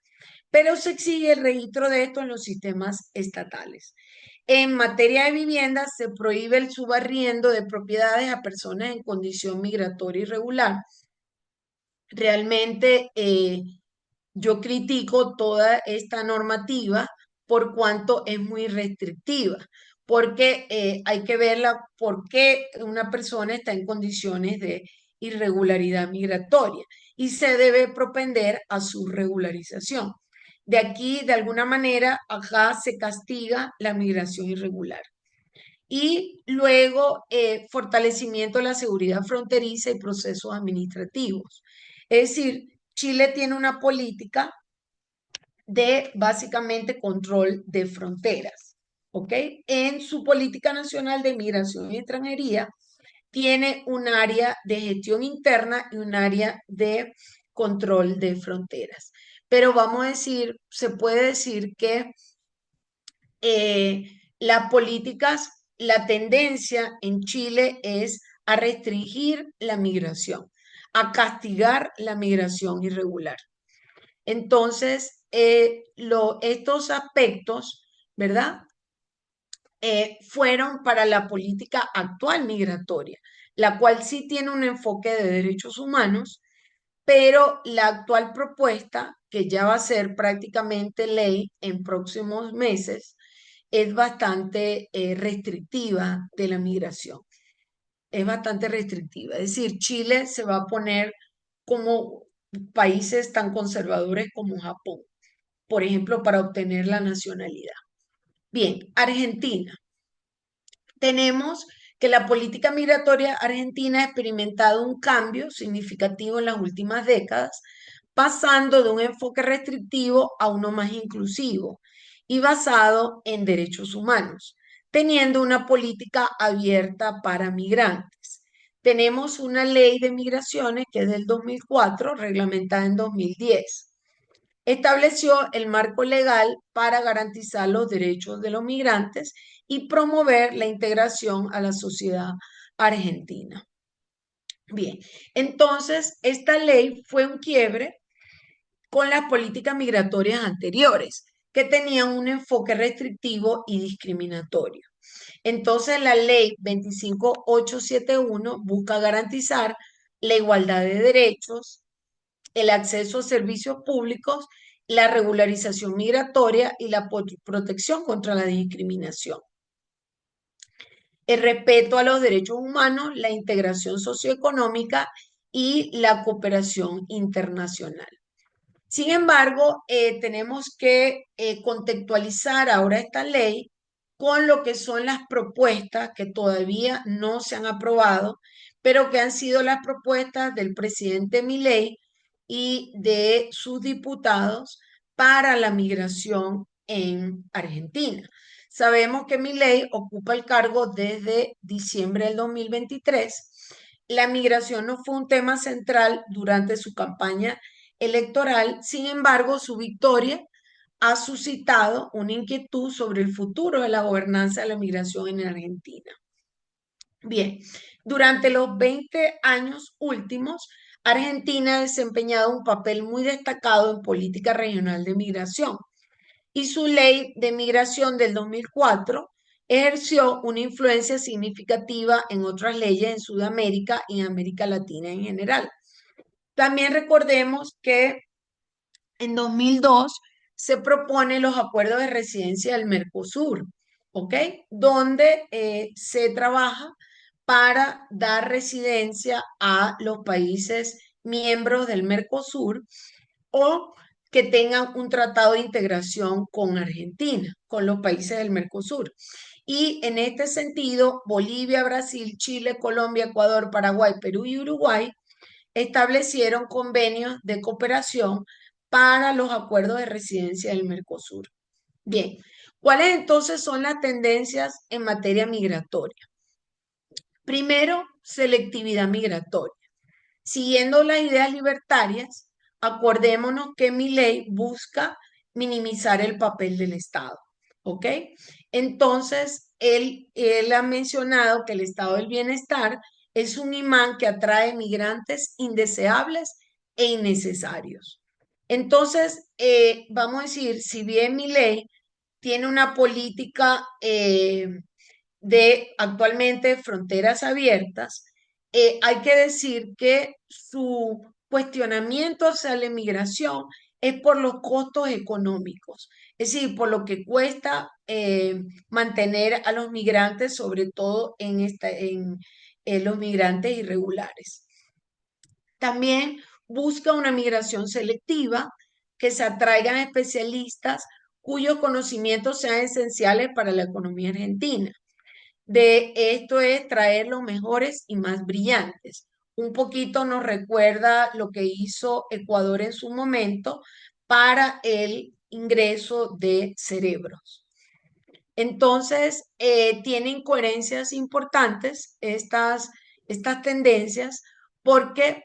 Pero se exige el registro de esto en los sistemas estatales. En materia de vivienda, se prohíbe el subarriendo de propiedades a personas en condición migratoria irregular. Realmente yo critico toda esta normativa por cuanto es muy restrictiva, porque hay que verla por qué una persona está en condiciones de irregularidad migratoria y se debe propender a su regularización. De aquí, de alguna manera, acá se castiga la migración irregular. Y luego, fortalecimiento de la seguridad fronteriza y procesos administrativos. Es decir, Chile tiene una política de básicamente control de fronteras, ¿ok? En su política nacional de migración y extranjería tiene un área de gestión interna y un área de control de fronteras. Pero vamos a decir, se puede decir que las políticas, la tendencia en Chile es a restringir la migración, a castigar la migración irregular. Entonces, estos aspectos ¿verdad? Fueron para la política actual migratoria, la cual sí tiene un enfoque de derechos humanos, pero la actual propuesta, que ya va a ser prácticamente ley en próximos meses, es bastante restrictiva de la migración. Es bastante restrictiva. Es decir, Chile se va a poner como países tan conservadores como Japón, por ejemplo, para obtener la nacionalidad. Bien, Argentina. Tenemos que la política migratoria argentina ha experimentado un cambio significativo en las últimas décadas, pasando de un enfoque restrictivo a uno más inclusivo y basado en derechos humanos, teniendo una política abierta para migrantes. Tenemos una ley de migraciones que es del 2004, reglamentada en 2010. Estableció el marco legal para garantizar los derechos de los migrantes y promover la integración a la sociedad argentina. Bien, entonces esta ley fue un quiebre con las políticas migratorias anteriores, que tenían un enfoque restrictivo y discriminatorio. Entonces la ley 25871 busca garantizar la igualdad de derechos, el acceso a servicios públicos, la regularización migratoria y la protección contra la discriminación, el respeto a los derechos humanos, la integración socioeconómica y la cooperación internacional. Sin embargo, tenemos que contextualizar ahora esta ley con lo que son las propuestas que todavía no se han aprobado, pero que han sido las propuestas del presidente Milei y de sus diputados para la migración en Argentina. Sabemos que Milei ocupa el cargo desde diciembre del 2023. La migración no fue un tema central durante su campaña electoral, sin embargo, su victoria ha suscitado una inquietud sobre el futuro de la gobernanza de la migración en Argentina. Bien, durante los 20 años últimos, Argentina ha desempeñado un papel muy destacado en política regional de migración y su ley de migración del 2004 ejerció una influencia significativa en otras leyes en Sudamérica y en América Latina en general. También recordemos que en 2002 se proponen los acuerdos de residencia del Mercosur, ¿ok? Donde se trabaja para dar residencia a los países miembros del Mercosur o que tengan un tratado de integración con Argentina, con los países del Mercosur. Y en este sentido, Bolivia, Brasil, Chile, Colombia, Ecuador, Paraguay, Perú y Uruguay establecieron convenios de cooperación para los acuerdos de residencia del Mercosur. Bien, ¿cuáles entonces son las tendencias en materia migratoria? Primero, selectividad migratoria. Siguiendo las ideas libertarias, acordémonos que mi ley busca minimizar el papel del Estado, ¿ok? Entonces, él ha mencionado que el estado del bienestar es un imán que atrae migrantes indeseables e innecesarios. Entonces, vamos a decir, si bien mi ley tiene una política de actualmente fronteras abiertas, hay que decir que su cuestionamiento hacia la inmigración es por los costos económicos, es decir, por lo que cuesta mantener a los migrantes, sobre todo en los migrantes irregulares. También busca una migración selectiva, que se atraigan especialistas cuyos conocimientos sean esenciales para la economía argentina. De esto es traer los mejores y más brillantes. Un poquito nos recuerda lo que hizo Ecuador en su momento para el ingreso de cerebros. Entonces, tienen coherencias importantes estas tendencias porque,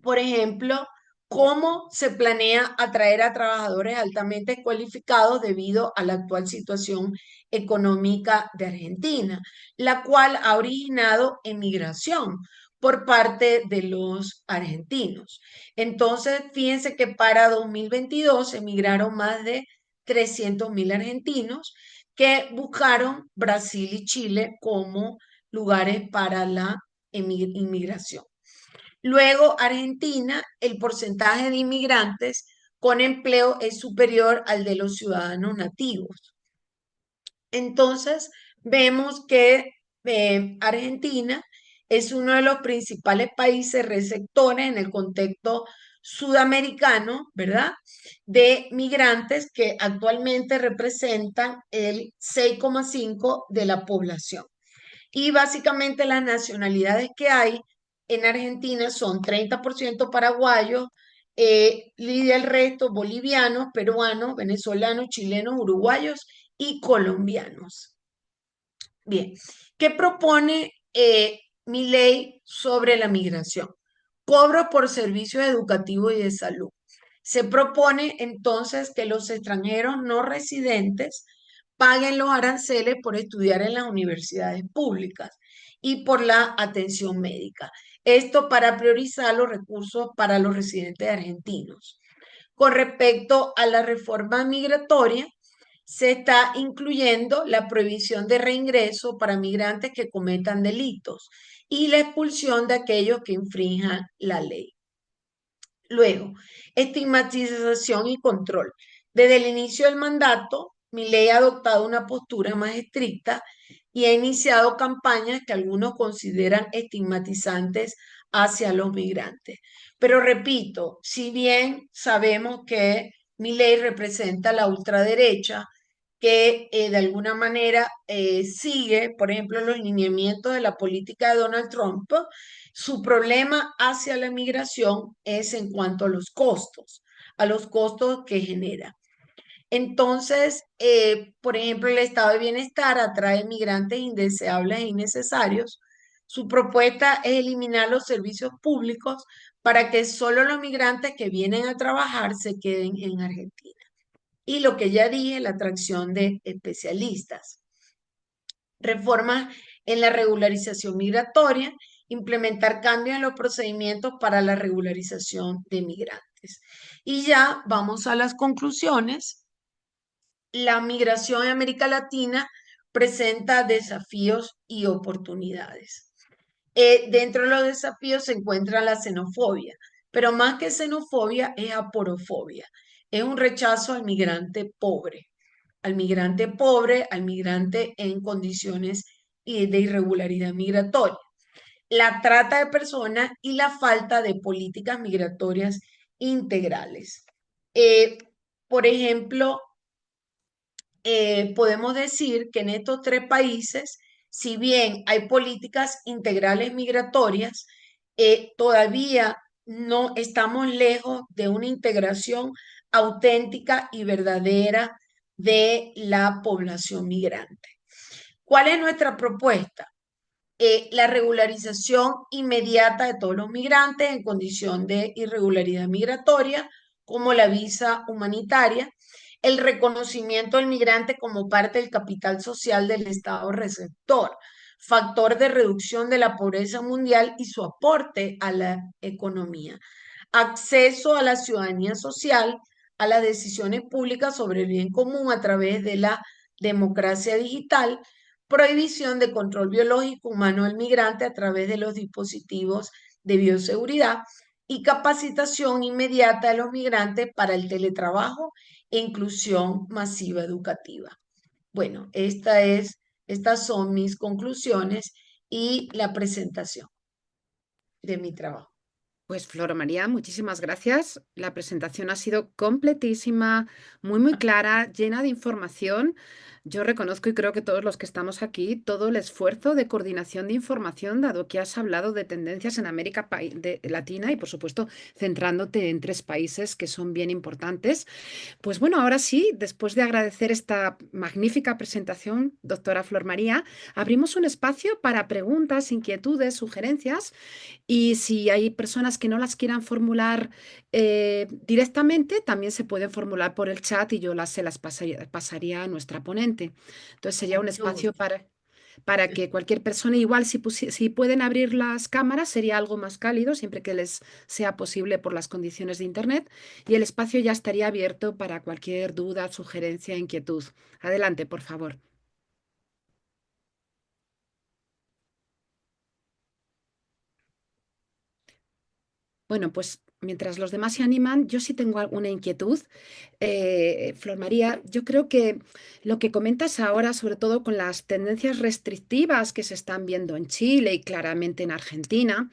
por ejemplo, cómo se planea atraer a trabajadores altamente cualificados debido a la actual situación económica de Argentina, la cual ha originado emigración por parte de los argentinos. Entonces, fíjense que para 2022 emigraron más de 300.000 argentinos que buscaron Brasil y Chile como lugares para la inmigración. Luego, Argentina, el porcentaje de inmigrantes con empleo es superior al de los ciudadanos nativos. Entonces, vemos que Argentina es uno de los principales países receptores en el contexto sudamericano, ¿verdad? De migrantes que actualmente representan el 6,5 de la población. Y básicamente las nacionalidades que hay en Argentina son 30% paraguayos, y el resto bolivianos, peruanos, venezolanos, chilenos, uruguayos y colombianos. Bien, ¿qué propone mi ley sobre la migración? Cobro por servicios educativos y de salud. Se propone entonces que los extranjeros no residentes paguen los aranceles por estudiar en las universidades públicas y por la atención médica. Esto para priorizar los recursos para los residentes argentinos. Con respecto a la reforma migratoria, se está incluyendo la prohibición de reingreso para migrantes que cometan delitos y la expulsión de aquellos que infrinjan la ley. Luego, estigmatización y control. Desde el inicio del mandato, Milei ha adoptado una postura más estricta y ha iniciado campañas que algunos consideran estigmatizantes hacia los migrantes. Pero repito, si bien sabemos que Milei representa la ultraderecha, que de alguna manera sigue, por ejemplo, los lineamientos de la política de Donald Trump, su problema hacia la migración es en cuanto a los costos que genera. Entonces, por ejemplo, el estado de bienestar atrae migrantes indeseables e innecesarios. Su propuesta es eliminar los servicios públicos para que solo los migrantes que vienen a trabajar se queden en Argentina. Y lo que ya dije, la atracción de especialistas. Reformas en la regularización migratoria, implementar cambios en los procedimientos para la regularización de migrantes. Y ya vamos a las conclusiones. La migración en América Latina presenta desafíos y oportunidades. Dentro de los desafíos se encuentra la xenofobia, pero más que xenofobia es aporofobia. Es un rechazo al migrante pobre, al migrante en condiciones de irregularidad migratoria, la trata de personas y la falta de políticas migratorias integrales. Eh, por ejemplo, podemos decir que en estos tres países, si bien hay políticas integrales migratorias, todavía no estamos lejos de una integración auténtica y verdadera de la población migrante. ¿Cuál es nuestra propuesta? La regularización inmediata de todos los migrantes en condición de irregularidad migratoria, como la visa humanitaria, el reconocimiento del migrante como parte del capital social del Estado receptor, factor de reducción de la pobreza mundial y su aporte a la economía, acceso a la ciudadanía social, a las decisiones públicas sobre el bien común a través de la democracia digital, prohibición de control biológico humano del migrante a través de los dispositivos de bioseguridad y capacitación inmediata de los migrantes para el teletrabajo e inclusión masiva educativa. Bueno, estas son mis conclusiones y la presentación de mi trabajo.
Pues Flor María, muchísimas gracias. La presentación ha sido completísima, muy, muy clara, llena de información. Yo reconozco y creo que todos los que estamos aquí, todo el esfuerzo de coordinación de información, dado que has hablado de tendencias en América Latina y, por supuesto, centrándote en tres países que son bien importantes. Pues bueno, ahora sí, después de agradecer esta magnífica presentación, doctora Flor María, abrimos un espacio para preguntas, inquietudes, sugerencias. Y si hay personas que no las quieran formular directamente, también se pueden formular por el chat y yo se las pasaría a nuestra ponente. Entonces sería
Con
un
mucho
espacio
gusto.
para que cualquier persona, igual si pueden abrir las cámaras, sería algo más cálido, siempre que les sea posible por las condiciones de Internet, y el espacio ya estaría abierto para cualquier duda, sugerencia, inquietud. Adelante, por favor. Bueno, pues mientras los demás se animan, yo sí tengo alguna inquietud. Flor María, yo creo que lo que comentas ahora, sobre todo con las tendencias restrictivas que se están viendo en Chile y claramente en Argentina,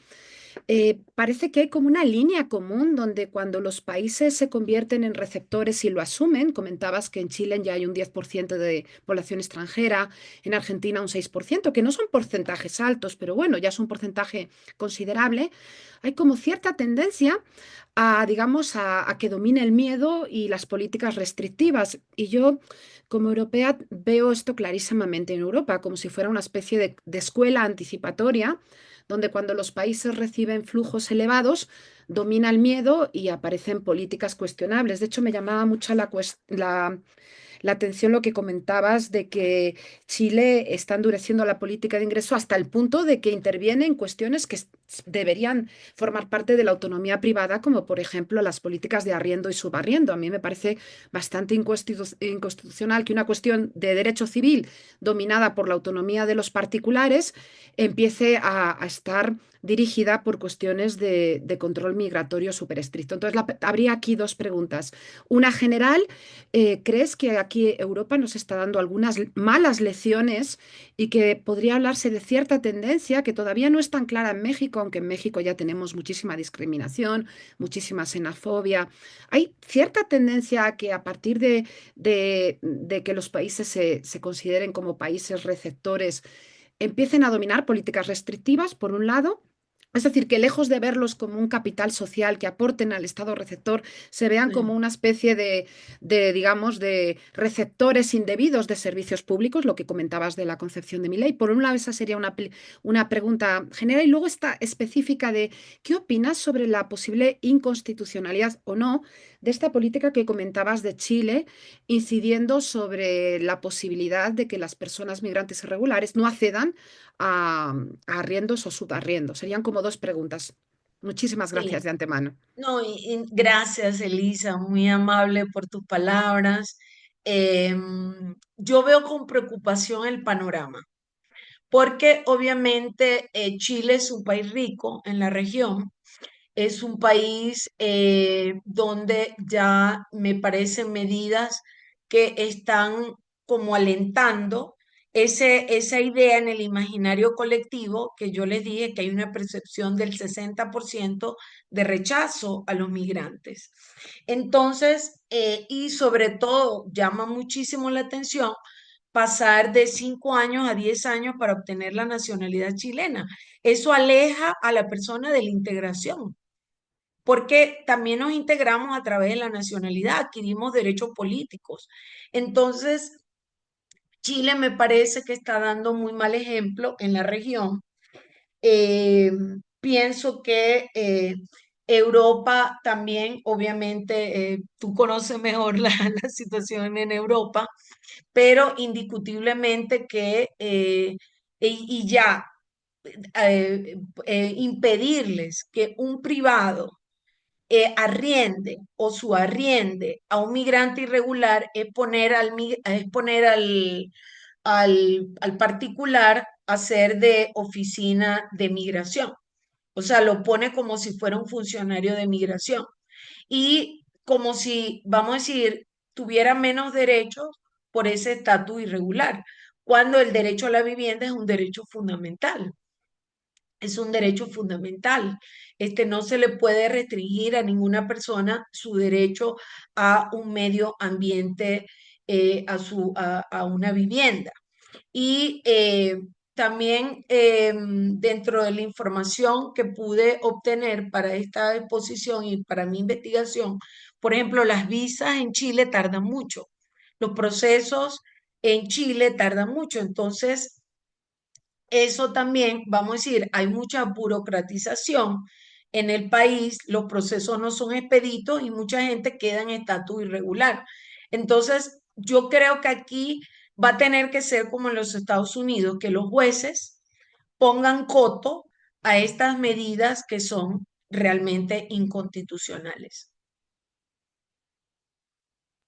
parece que hay como una línea común donde cuando los países se convierten en receptores y lo asumen, comentabas que en Chile ya hay un 10% de población extranjera, en Argentina un 6%, que no son porcentajes altos, pero bueno, ya es un porcentaje considerable. Hay como cierta tendencia a, digamos, a que domine el miedo y las políticas restrictivas. Y yo, como europea, veo esto clarísimamente en Europa, como si fuera una especie de escuela anticipatoria donde cuando los países reciben flujos elevados, domina el miedo y aparecen políticas cuestionables. De hecho, me llamaba mucho la atención lo que comentabas de que Chile está endureciendo la política de ingreso hasta el punto de que interviene en cuestiones que deberían formar parte de la autonomía privada, como por ejemplo las políticas de arriendo y subarriendo. A mí me parece bastante inconstitucional que una cuestión de derecho civil dominada por la autonomía de los particulares empiece a estar dirigida por cuestiones de control migratorio súper estricto. Entonces, habría aquí dos preguntas. Una general, ¿crees que aquí Europa nos está dando algunas malas lecciones y que podría hablarse de cierta tendencia que todavía no es tan clara en México, aunque en México ya tenemos muchísima discriminación, muchísima xenofobia? Hay cierta tendencia a que a partir de que los países se consideren como países receptores, empiecen a dominar políticas restrictivas, por un lado. Es decir, que lejos de verlos como un capital social que aporten al Estado receptor, se vean como
Sí.
una especie digamos, de receptores indebidos de servicios públicos, lo que comentabas de la concepción de mi ley. Por un lado, esa sería una pregunta general y luego esta específica de ¿qué opinas sobre la posible inconstitucionalidad o no de esta política que comentabas de Chile, incidiendo sobre la posibilidad de que las personas migrantes irregulares no accedan a, a arriendos o subarriendos? Serían como dos preguntas. Muchísimas gracias
Sí.
de antemano.
No, y gracias, Elisa, muy amable por tus palabras. Yo veo con preocupación el panorama, porque obviamente Chile es un país rico en la región, es un país donde ya me parecen medidas que están como alentando esa idea en el imaginario colectivo que yo les dije que hay una percepción del 60% de rechazo a los migrantes. Entonces, y sobre todo llama muchísimo la atención pasar de 5 años a 10 años para obtener la nacionalidad chilena. Eso aleja a la persona de la integración porque también nos integramos a través de la nacionalidad, adquirimos derechos políticos. Entonces, Chile me parece que está dando muy mal ejemplo en la región. Eh, Pienso que Europa también, obviamente, tú conoces mejor la situación en Europa, pero indiscutiblemente que, y ya, impedirles que un privado arriende o subarriende a un migrante irregular es poner al particular a ser de oficina de migración. O sea, lo pone como si fuera un funcionario de migración y como si, vamos a decir, tuviera menos derechos por ese estatus irregular, cuando el derecho a la vivienda es un derecho fundamental. Es un derecho fundamental. No se le puede restringir a ninguna persona su derecho a un medio ambiente, a una vivienda. Y también dentro de la información que pude obtener para esta exposición y para mi investigación, por ejemplo, las visas en Chile tardan mucho. Los procesos en Chile tardan mucho. Entonces, eso también, vamos a decir, hay mucha burocratización en el país, los procesos no son expeditos y mucha gente queda en estatus irregular. Entonces, yo creo que aquí va a tener que ser como en los Estados Unidos, que los jueces pongan coto a estas medidas que son realmente inconstitucionales.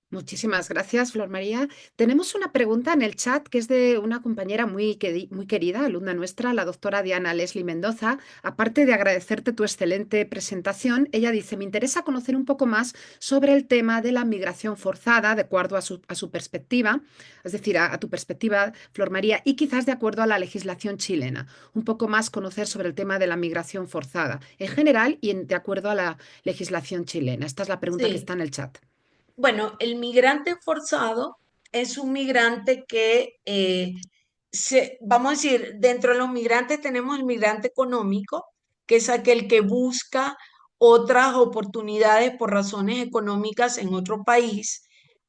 Muchísimas gracias, Flor María. Tenemos una pregunta en el chat que es de una compañera muy querida, alumna nuestra, la doctora Diana Leslie Mendoza. Aparte de agradecerte tu excelente presentación, ella dice, me interesa conocer un poco más sobre el tema de la migración forzada, de acuerdo a su perspectiva, es decir, a tu perspectiva, Flor María, y quizás de acuerdo a la legislación chilena. Un poco más conocer sobre el tema de la migración forzada en general y de acuerdo a la legislación chilena. Esta es la pregunta que está
Sí,
en el chat.
bueno, el migrante forzado es un migrante que, vamos a decir, dentro de los migrantes tenemos el migrante económico, que es aquel que busca otras oportunidades por razones económicas en otro país.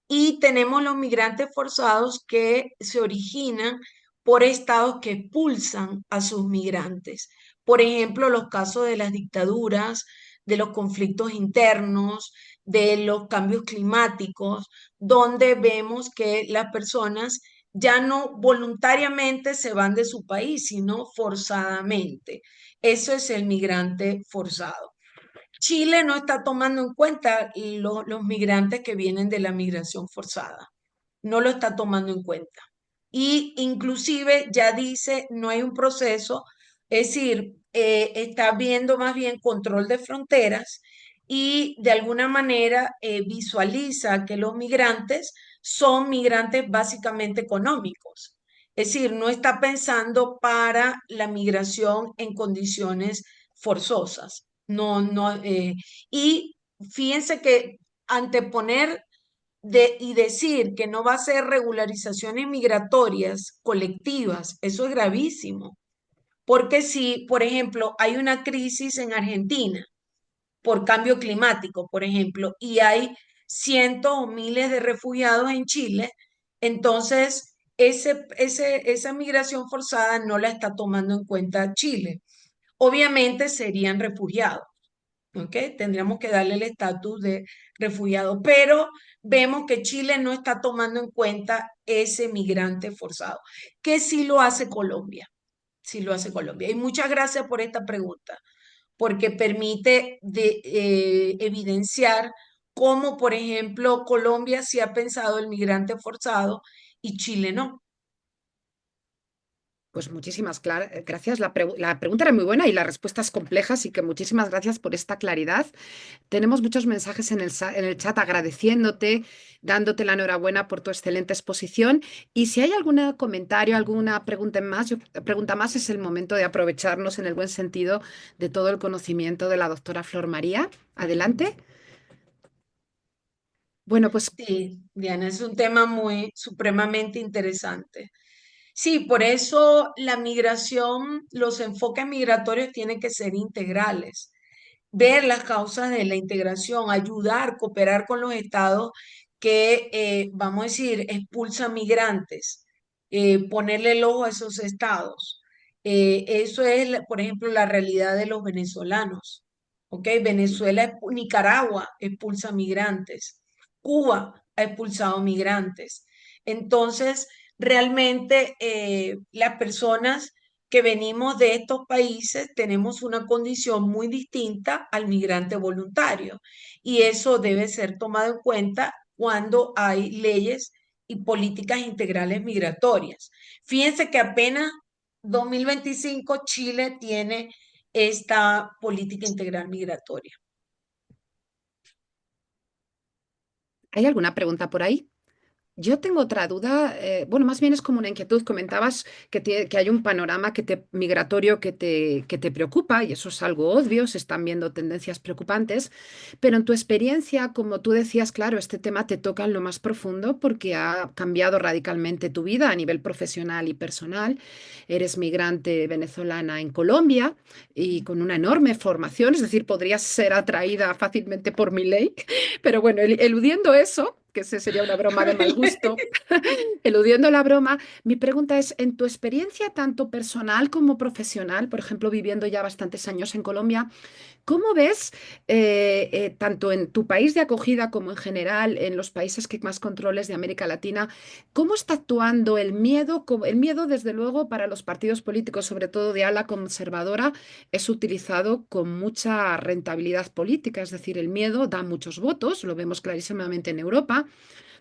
Y tenemos los migrantes forzados que se originan por estados que expulsan a sus migrantes. Por ejemplo, los casos de las dictaduras, de los conflictos internos, de los cambios climáticos, donde vemos que las personas ya no voluntariamente se van de su país, sino forzadamente. Eso es el migrante forzado. Chile no está tomando en cuenta los migrantes que vienen de la migración forzada, no lo está tomando en cuenta. Y inclusive ya dice, no hay un proceso, es decir, está viendo más bien control de fronteras y de alguna manera visualiza que los migrantes son migrantes básicamente económicos. Es decir, no está pensando para la migración en condiciones forzosas. No, no, y fíjense que anteponer y decir que no va a ser regularizaciones migratorias colectivas, eso es gravísimo. Porque si, por ejemplo, hay una crisis en Argentina por cambio climático, por ejemplo, y hay cientos o miles de refugiados en Chile, entonces esa migración forzada no la está tomando en cuenta Chile. Obviamente serían refugiados. ¿Ok? Tendríamos que darle el estatus de refugiado, pero vemos que Chile no está tomando en cuenta ese migrante forzado, que sí lo hace Colombia, sí lo hace Colombia. Y muchas gracias por esta pregunta, porque permite evidenciar cómo, por ejemplo, Colombia sí ha pensado el migrante forzado y Chile no.
Pues muchísimas gracias. La pregunta era muy buena y la respuesta es compleja, así que muchísimas gracias por esta claridad. Tenemos muchos mensajes en el chat agradeciéndote, dándote la enhorabuena por tu excelente exposición. Y si hay algún comentario, alguna pregunta más, es el momento de aprovecharnos en el buen sentido de todo el conocimiento de la doctora Flor María. Adelante. Bueno, pues
Sí, Diana, es un tema muy supremamente interesante. Sí, por eso la migración, los enfoques migratorios tienen que ser integrales, ver las causas de la integración, ayudar, cooperar con los estados que, vamos a decir, expulsan migrantes, ponerle el ojo a esos estados. Eso es, por ejemplo, la realidad de los venezolanos. ¿Ok? Nicaragua expulsa migrantes, Cuba ha expulsado migrantes. Entonces, realmente las personas que venimos de estos países tenemos una condición muy distinta al migrante voluntario y eso debe ser tomado en cuenta cuando hay leyes y políticas integrales migratorias. Fíjense que apenas 2025 Chile tiene esta política integral migratoria.
¿hay alguna pregunta por ahí? Yo tengo otra duda, bueno, más bien es como una inquietud. Comentabas que hay un panorama migratorio que te preocupa y eso es algo obvio, se están viendo tendencias preocupantes, pero en tu experiencia, como tú decías, claro, este tema te toca en lo más profundo porque ha cambiado radicalmente tu vida a nivel profesional y personal. Eres migrante venezolana en Colombia y con una enorme formación, es decir, podrías ser atraída fácilmente por mi ley, pero bueno, eludiendo eso. que ese sería una broma de mal gusto. Eludiendo la broma, mi pregunta es, en tu experiencia tanto personal como profesional, por ejemplo, viviendo ya bastantes años en Colombia, ¿cómo ves, tanto en tu país de acogida como en general en los países que más controles de América Latina, cómo está actuando el miedo? El miedo, desde luego, para los partidos políticos, sobre todo de ala conservadora, es utilizado con mucha rentabilidad política, es decir, el miedo da muchos votos, lo vemos clarísimamente en Europa.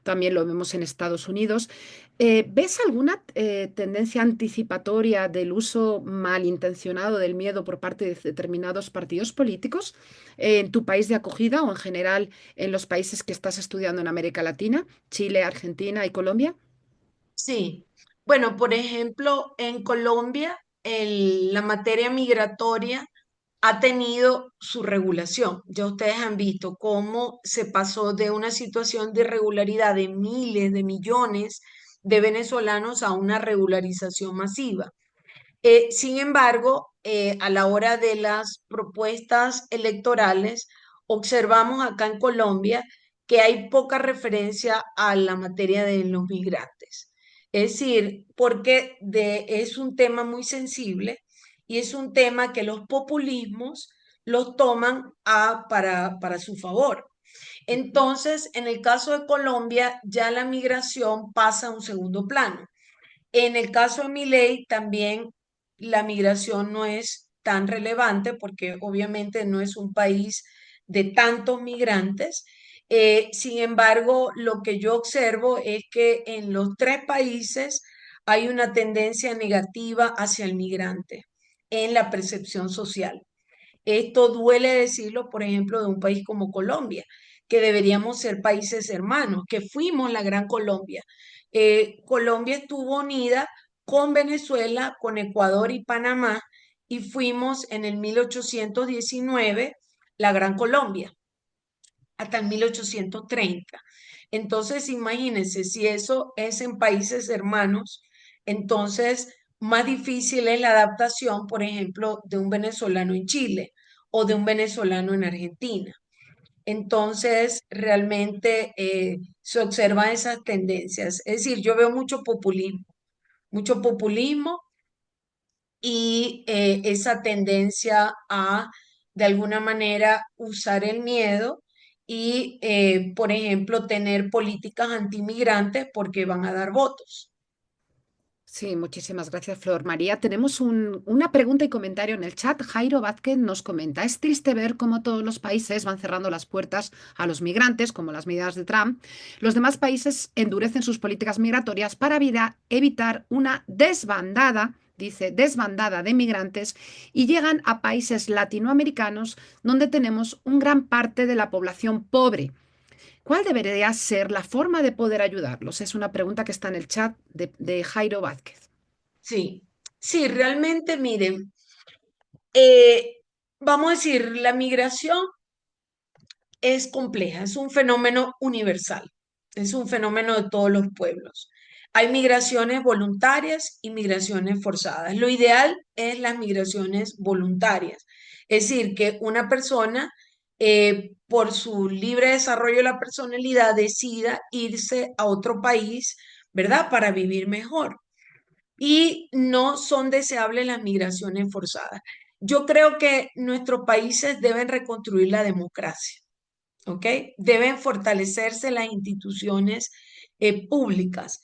También lo vemos en Estados Unidos. ¿Ves alguna tendencia anticipatoria del uso malintencionado del miedo por parte de determinados partidos políticos en tu país de acogida o en general en los países que estás estudiando en América Latina, Chile, Argentina y Colombia?
Sí, bueno, por ejemplo, en Colombia la materia migratoria ha tenido su regulación. Ya ustedes han visto cómo se pasó de una situación de irregularidad de miles de millones de venezolanos a una regularización masiva. Sin embargo, a la hora de las propuestas electorales, observamos acá en Colombia que hay poca referencia a la materia de los migrantes. Es decir, porque es un tema muy sensible y es un tema que los populismos los toman para su favor. Entonces, en el caso de Colombia, ya la migración pasa a un segundo plano. En el caso de Milei, también la migración no es tan relevante porque obviamente no es un país de tantos migrantes. Sin embargo, lo que yo observo es que en los tres países hay una tendencia negativa hacia el migrante en la percepción social. Esto duele decirlo, por ejemplo, de un país como Colombia, que deberíamos ser países hermanos, que fuimos la Gran Colombia. Colombia estuvo unida con Venezuela, con Ecuador y Panamá, y fuimos en el 1819 la Gran Colombia, hasta el 1830. Entonces, imagínense, si eso es en países hermanos, entonces más difícil es la adaptación, por ejemplo, de un venezolano en Chile o de un venezolano en Argentina. Entonces, realmente se observan esas tendencias. Es decir, yo veo mucho populismo y esa tendencia a, de alguna manera, usar el miedo y, por ejemplo, tener políticas antimigrantes porque van a dar votos.
Sí, muchísimas gracias, Flor María. Tenemos una pregunta y comentario en el chat. Jairo Vázquez nos comenta, es triste ver cómo todos los países van cerrando las puertas a los migrantes, como las medidas de Trump. Los demás países endurecen sus políticas migratorias para evitar una desbandada, dice, desbandada de migrantes y llegan a países latinoamericanos donde tenemos un gran parte de la población pobre. ¿Cuál debería ser la forma de poder ayudarlos? Es una pregunta que está en el chat de Jairo Vázquez.
Sí, sí, realmente, miren, eh, vamos a decir, la migración es compleja, es un fenómeno universal, es un fenómeno de todos los pueblos. Hay migraciones voluntarias y migraciones forzadas. Lo ideal es las migraciones voluntarias, es decir, que una persona, por su libre desarrollo de la personalidad, decida irse a otro país, ¿verdad? Para vivir mejor. Y no son deseables las migraciones forzadas. Yo creo que nuestros países deben reconstruir la democracia. ¿Ok? Deben fortalecerse las instituciones públicas.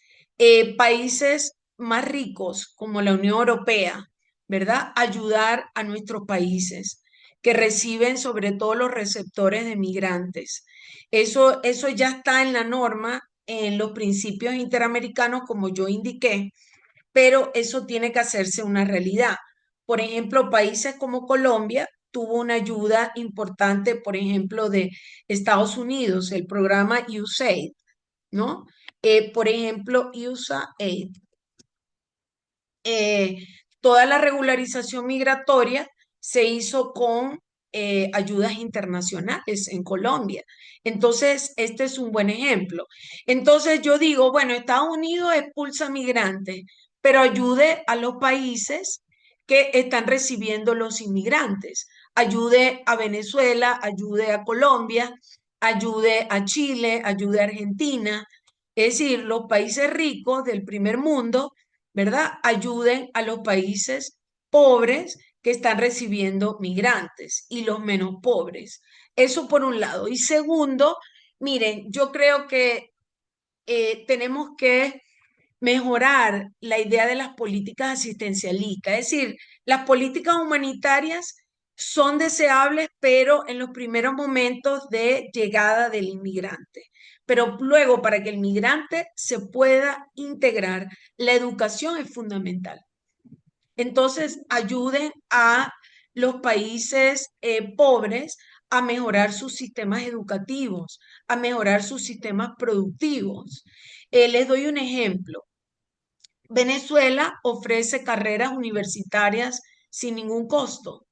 Países más ricos como la Unión Europea, ¿verdad? Ayudar a nuestros países que reciben sobre todo los receptores de migrantes. Eso ya está en la norma, en los principios interamericanos, como yo indiqué, pero eso tiene que hacerse una realidad. Por ejemplo, países como Colombia tuvo una ayuda importante, por ejemplo, de Estados Unidos, el programa USAID, ¿no? Por ejemplo, USAID, eh, toda la regularización migratoria se hizo con ayudas internacionales en Colombia. Entonces, este es un buen ejemplo. Entonces, yo digo, bueno, Estados Unidos expulsa migrantes, pero ayude a los países que están recibiendo los inmigrantes. Ayude a Venezuela, ayude a Colombia, ayude a Chile, ayude a Argentina, es decir, los países ricos del primer mundo, ¿verdad? Ayuden a los países pobres que están recibiendo migrantes y los menos pobres. Eso por un lado. Y segundo, miren, yo creo que tenemos que mejorar la idea de las políticas asistencialistas. Es decir, las políticas humanitarias son deseables, pero en los primeros momentos de llegada del inmigrante. Pero luego, para que el migrante se pueda integrar, la educación es fundamental. Entonces, ayuden a los países pobres a mejorar sus sistemas educativos, a mejorar sus sistemas productivos. Les doy un ejemplo. Venezuela ofrece carreras universitarias sin ningún costo.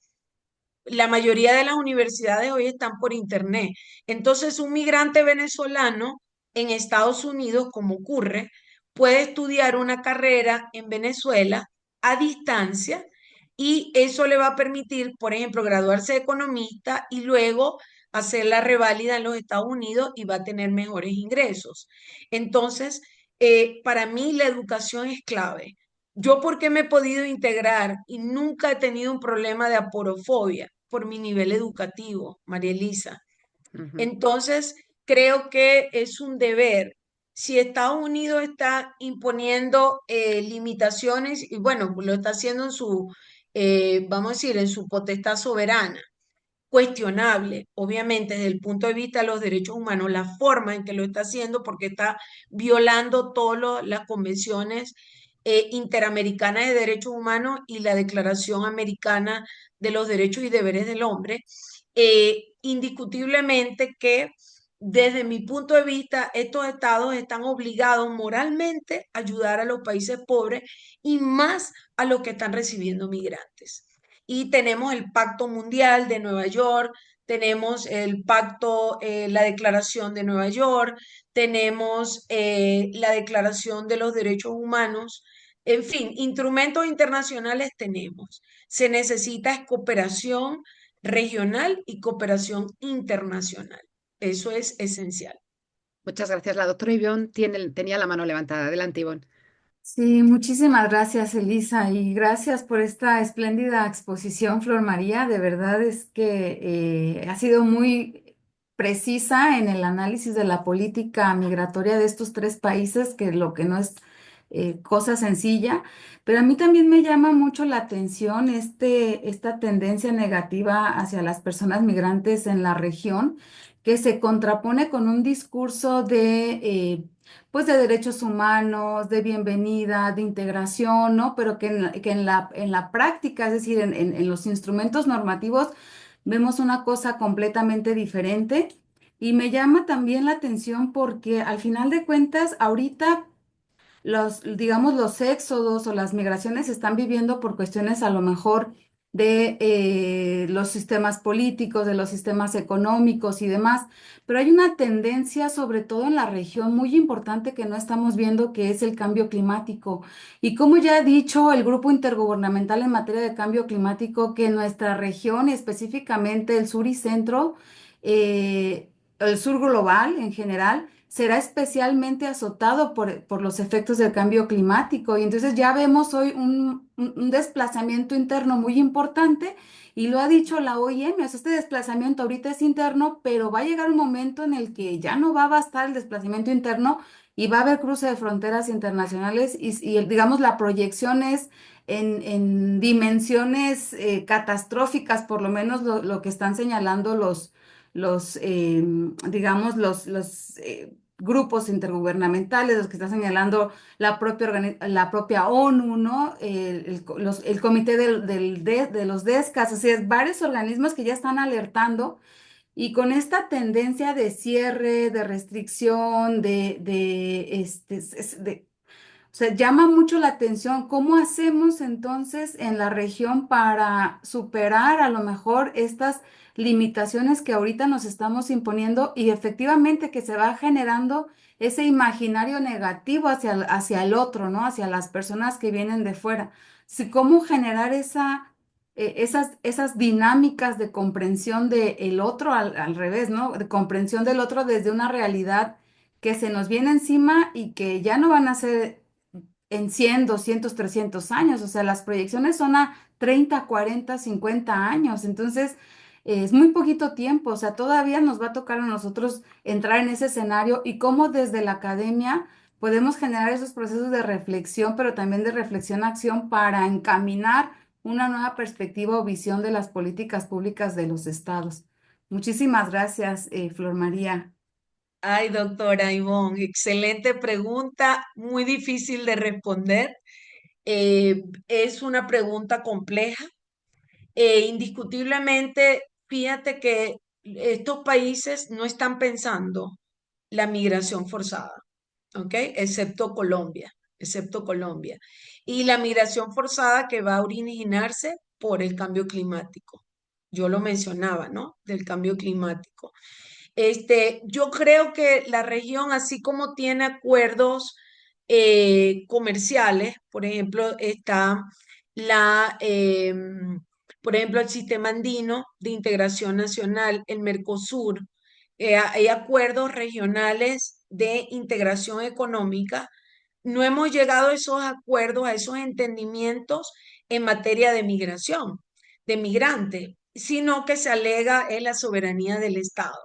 La mayoría de las universidades hoy están por internet. Entonces, un migrante venezolano en Estados Unidos, como ocurre, puede estudiar una carrera en Venezuela a distancia y eso le va a permitir, por ejemplo, graduarse de economista y luego hacer la reválida en los Estados Unidos y va a tener mejores ingresos. Entonces, para mí la educación es clave. Yo porque me he podido integrar y nunca he tenido un problema de aporofobia por mi nivel educativo, María Elisa.
Ujú.
Entonces, creo que es un deber. Si Estados Unidos está imponiendo limitaciones, y bueno, lo está haciendo en su, vamos a decir, en su potestad soberana, cuestionable, obviamente, desde el punto de vista de los derechos humanos, la forma en que lo está haciendo, porque está violando todas las convenciones interamericanas de derechos humanos y la Declaración Americana de los Derechos y Deberes del Hombre. Indiscutiblemente que desde mi punto de vista, estos estados están obligados moralmente a ayudar a los países pobres y más a los que están recibiendo migrantes. Y tenemos el Pacto Mundial de Nueva York, tenemos el pacto, la Declaración de Nueva York, tenemos la Declaración de los Derechos Humanos, en fin, instrumentos internacionales tenemos. Se necesita es cooperación regional y cooperación internacional. Eso es esencial.
Muchas gracias. La doctora Ivonne tenía la mano levantada. Adelante, Ivonne.
Sí, muchísimas gracias, Elisa, y gracias por esta espléndida exposición, Flor María. De verdad es que ha sido muy precisa en el análisis de la política migratoria de estos tres países, que lo que no es cosa sencilla, pero a mí también me llama mucho la atención esta tendencia negativa hacia las personas migrantes en la región, que se contrapone con un discurso pues de derechos humanos, de bienvenida, de integración, ¿no? Pero que en la práctica, es decir, en los instrumentos normativos, vemos una cosa completamente diferente. Y me llama también la atención porque al final de cuentas, ahorita digamos, los éxodos o las migraciones se están viviendo por cuestiones a lo mejor de los sistemas políticos, de los sistemas económicos y demás, pero hay una tendencia, sobre todo en la región, muy importante que no estamos viendo, que es el cambio climático. Y como ya ha dicho el Grupo Intergubernamental en materia de cambio climático, que nuestra región, específicamente el sur y centro, el sur global en general, será especialmente azotado por los efectos del cambio climático. Y entonces ya vemos hoy un desplazamiento interno muy importante y lo ha dicho la OIM, o sea, este desplazamiento ahorita es interno, pero va a llegar un momento en el que ya no va a bastar el desplazamiento interno y va a haber cruce de fronteras internacionales digamos, la proyección es en dimensiones catastróficas, por lo menos lo que están señalando digamos, los grupos intergubernamentales, los que está señalando la propia ONU, ¿no? El comité de los DESCAS, o sea, es varios organismos que ya están alertando y con esta tendencia de cierre, de restricción, o sea, llama mucho la atención cómo hacemos entonces en la región para superar a lo mejor estas limitaciones que ahorita nos estamos imponiendo y efectivamente que se va generando ese imaginario negativo hacia el otro, ¿no? Hacia las personas que vienen de fuera. Sí, cómo generar esas dinámicas de comprensión del otro al revés, ¿no? De comprensión del otro desde una realidad que se nos viene encima y que ya no van a ser en 100, 200, 300 años. O sea, las proyecciones son a 30, 40, 50 años. Entonces, es muy poquito tiempo. O sea, todavía nos va a tocar a nosotros entrar en ese escenario y cómo desde la academia podemos generar esos procesos de reflexión, pero también de reflexión-acción para encaminar una nueva perspectiva o visión de las políticas públicas de los estados. Muchísimas gracias, Flor María.
Ay, doctora Ivonne, excelente pregunta, muy difícil de responder. Es una pregunta compleja. Indiscutiblemente, fíjate que estos países no están pensando la migración forzada, ¿ok? Excepto Colombia. Y la migración forzada que va a originarse por el cambio climático. Yo lo mencionaba, ¿no? Del cambio climático. Yo creo que la región, así como tiene acuerdos comerciales, por ejemplo, está la, por ejemplo, el Sistema Andino de Integración Nacional, el Mercosur, hay acuerdos regionales de integración económica. No hemos llegado a esos acuerdos, a esos entendimientos en materia de migración, de migrantes, sino que se alega en la soberanía del Estado.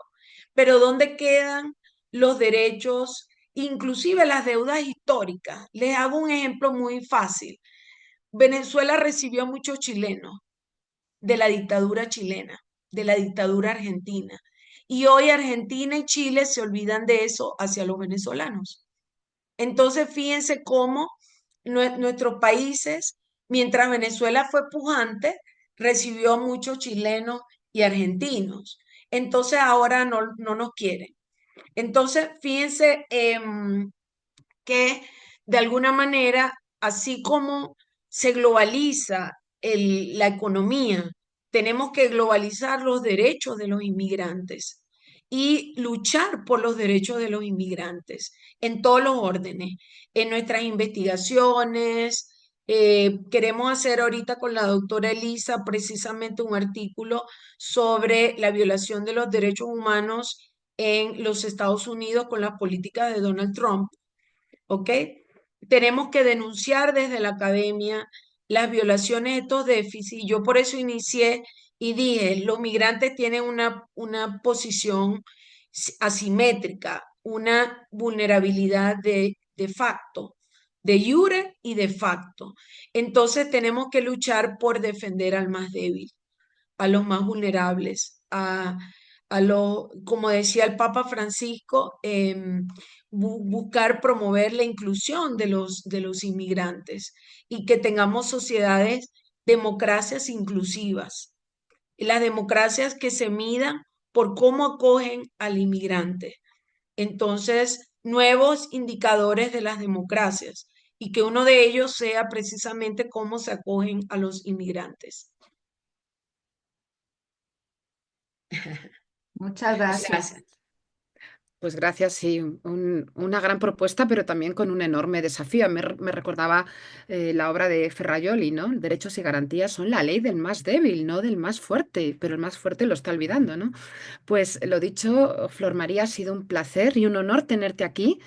Pero ¿dónde quedan los derechos, inclusive las deudas históricas? Les hago un ejemplo muy fácil. Venezuela recibió a muchos chilenos de la dictadura chilena, de la dictadura argentina. Y hoy Argentina y Chile se olvidan de eso hacia los venezolanos. Entonces, fíjense cómo nuestros países, mientras Venezuela fue pujante, recibió a muchos chilenos y argentinos. Entonces, ahora no nos quieren. Entonces, fíjense que de alguna manera, así como se globaliza la economía, tenemos que globalizar los derechos de los inmigrantes y luchar por los derechos de los inmigrantes en todos los órdenes, en nuestras investigaciones. Queremos hacer ahorita con la doctora Elisa precisamente un artículo sobre la violación de los derechos humanos en los Estados Unidos con las políticas de Donald Trump. ¿Ok? Tenemos que denunciar desde la academia las violaciones de estos déficits. Yo por eso inicié y dije, los migrantes tienen una posición asimétrica, una vulnerabilidad de facto, de jure y de facto. Entonces tenemos que luchar por defender al más débil, a los más vulnerables, como decía el Papa Francisco, buscar promover la inclusión de los inmigrantes y que tengamos sociedades, democracias inclusivas, las democracias que se midan por cómo acogen al inmigrante. Entonces, nuevos indicadores de las democracias y que uno de ellos sea precisamente cómo se acogen a los inmigrantes.
Muchas gracias.
Gracias.
Pues gracias, sí, una gran propuesta, pero también con un enorme desafío. Me recordaba la obra de Ferrajoli, ¿no? Derechos y garantías son la ley del más débil, no del más fuerte, pero el más fuerte lo está olvidando, ¿no? Pues lo dicho, Flor María, ha sido un placer y un honor tenerte aquí.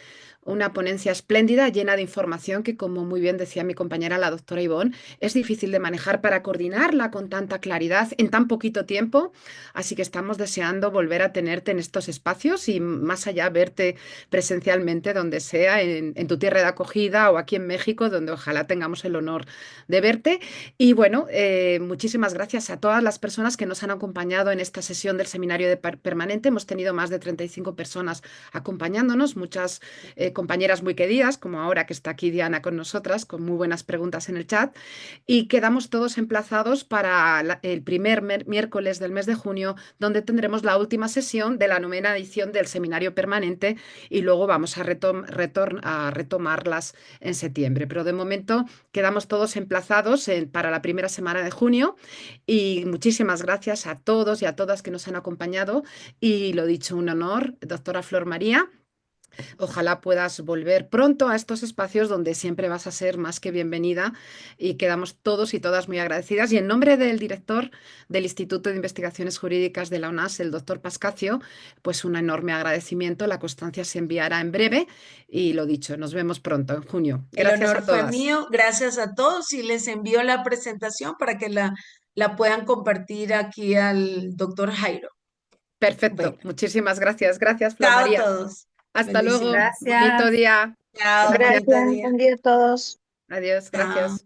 Una ponencia espléndida, llena de información que, como muy bien decía mi compañera, la doctora Ivonne, es difícil de manejar para coordinarla con tanta claridad en tan poquito tiempo. Así que estamos deseando volver a tenerte en estos espacios y más allá verte presencialmente donde sea, en tu tierra de acogida o aquí en México, donde ojalá tengamos el honor de verte. Y bueno, muchísimas gracias a todas las personas que nos han acompañado en esta sesión del seminario permanente. Hemos tenido más de 35 personas acompañándonos, muchas compañeras muy queridas, como ahora que está aquí Diana con nosotras, con muy buenas preguntas en el chat. Y quedamos todos emplazados para el primer miércoles del mes de junio, donde tendremos la última sesión de la 9ª edición del seminario permanente y luego vamos a retomarlas en septiembre. Pero de momento quedamos todos emplazados para la primera semana de junio y muchísimas gracias a todos y a todas que nos han acompañado y lo dicho, un honor, doctora Flor María. Ojalá puedas volver pronto a estos espacios donde siempre vas a ser más que bienvenida y quedamos todos y todas muy agradecidas. Y en nombre del director del Instituto de Investigaciones Jurídicas de la UNAS, el doctor Pascacio, pues un enorme agradecimiento. La constancia se enviará en breve y lo dicho, nos vemos pronto en junio.
El
Gracias
honor
a
fue
todas.
mío. Gracias a todos y les envío la presentación para que la puedan compartir aquí al doctor Jairo.
Perfecto,
Bueno,
muchísimas gracias. Gracias, Flor
chao a
María.
todos.
Hasta luego.
Bendiciones.
Bonito
Gracias.
día.
Chao,
Gracias.
bonito
Gracias,
día.
buen día a todos.
Adiós.
Chao.
Gracias.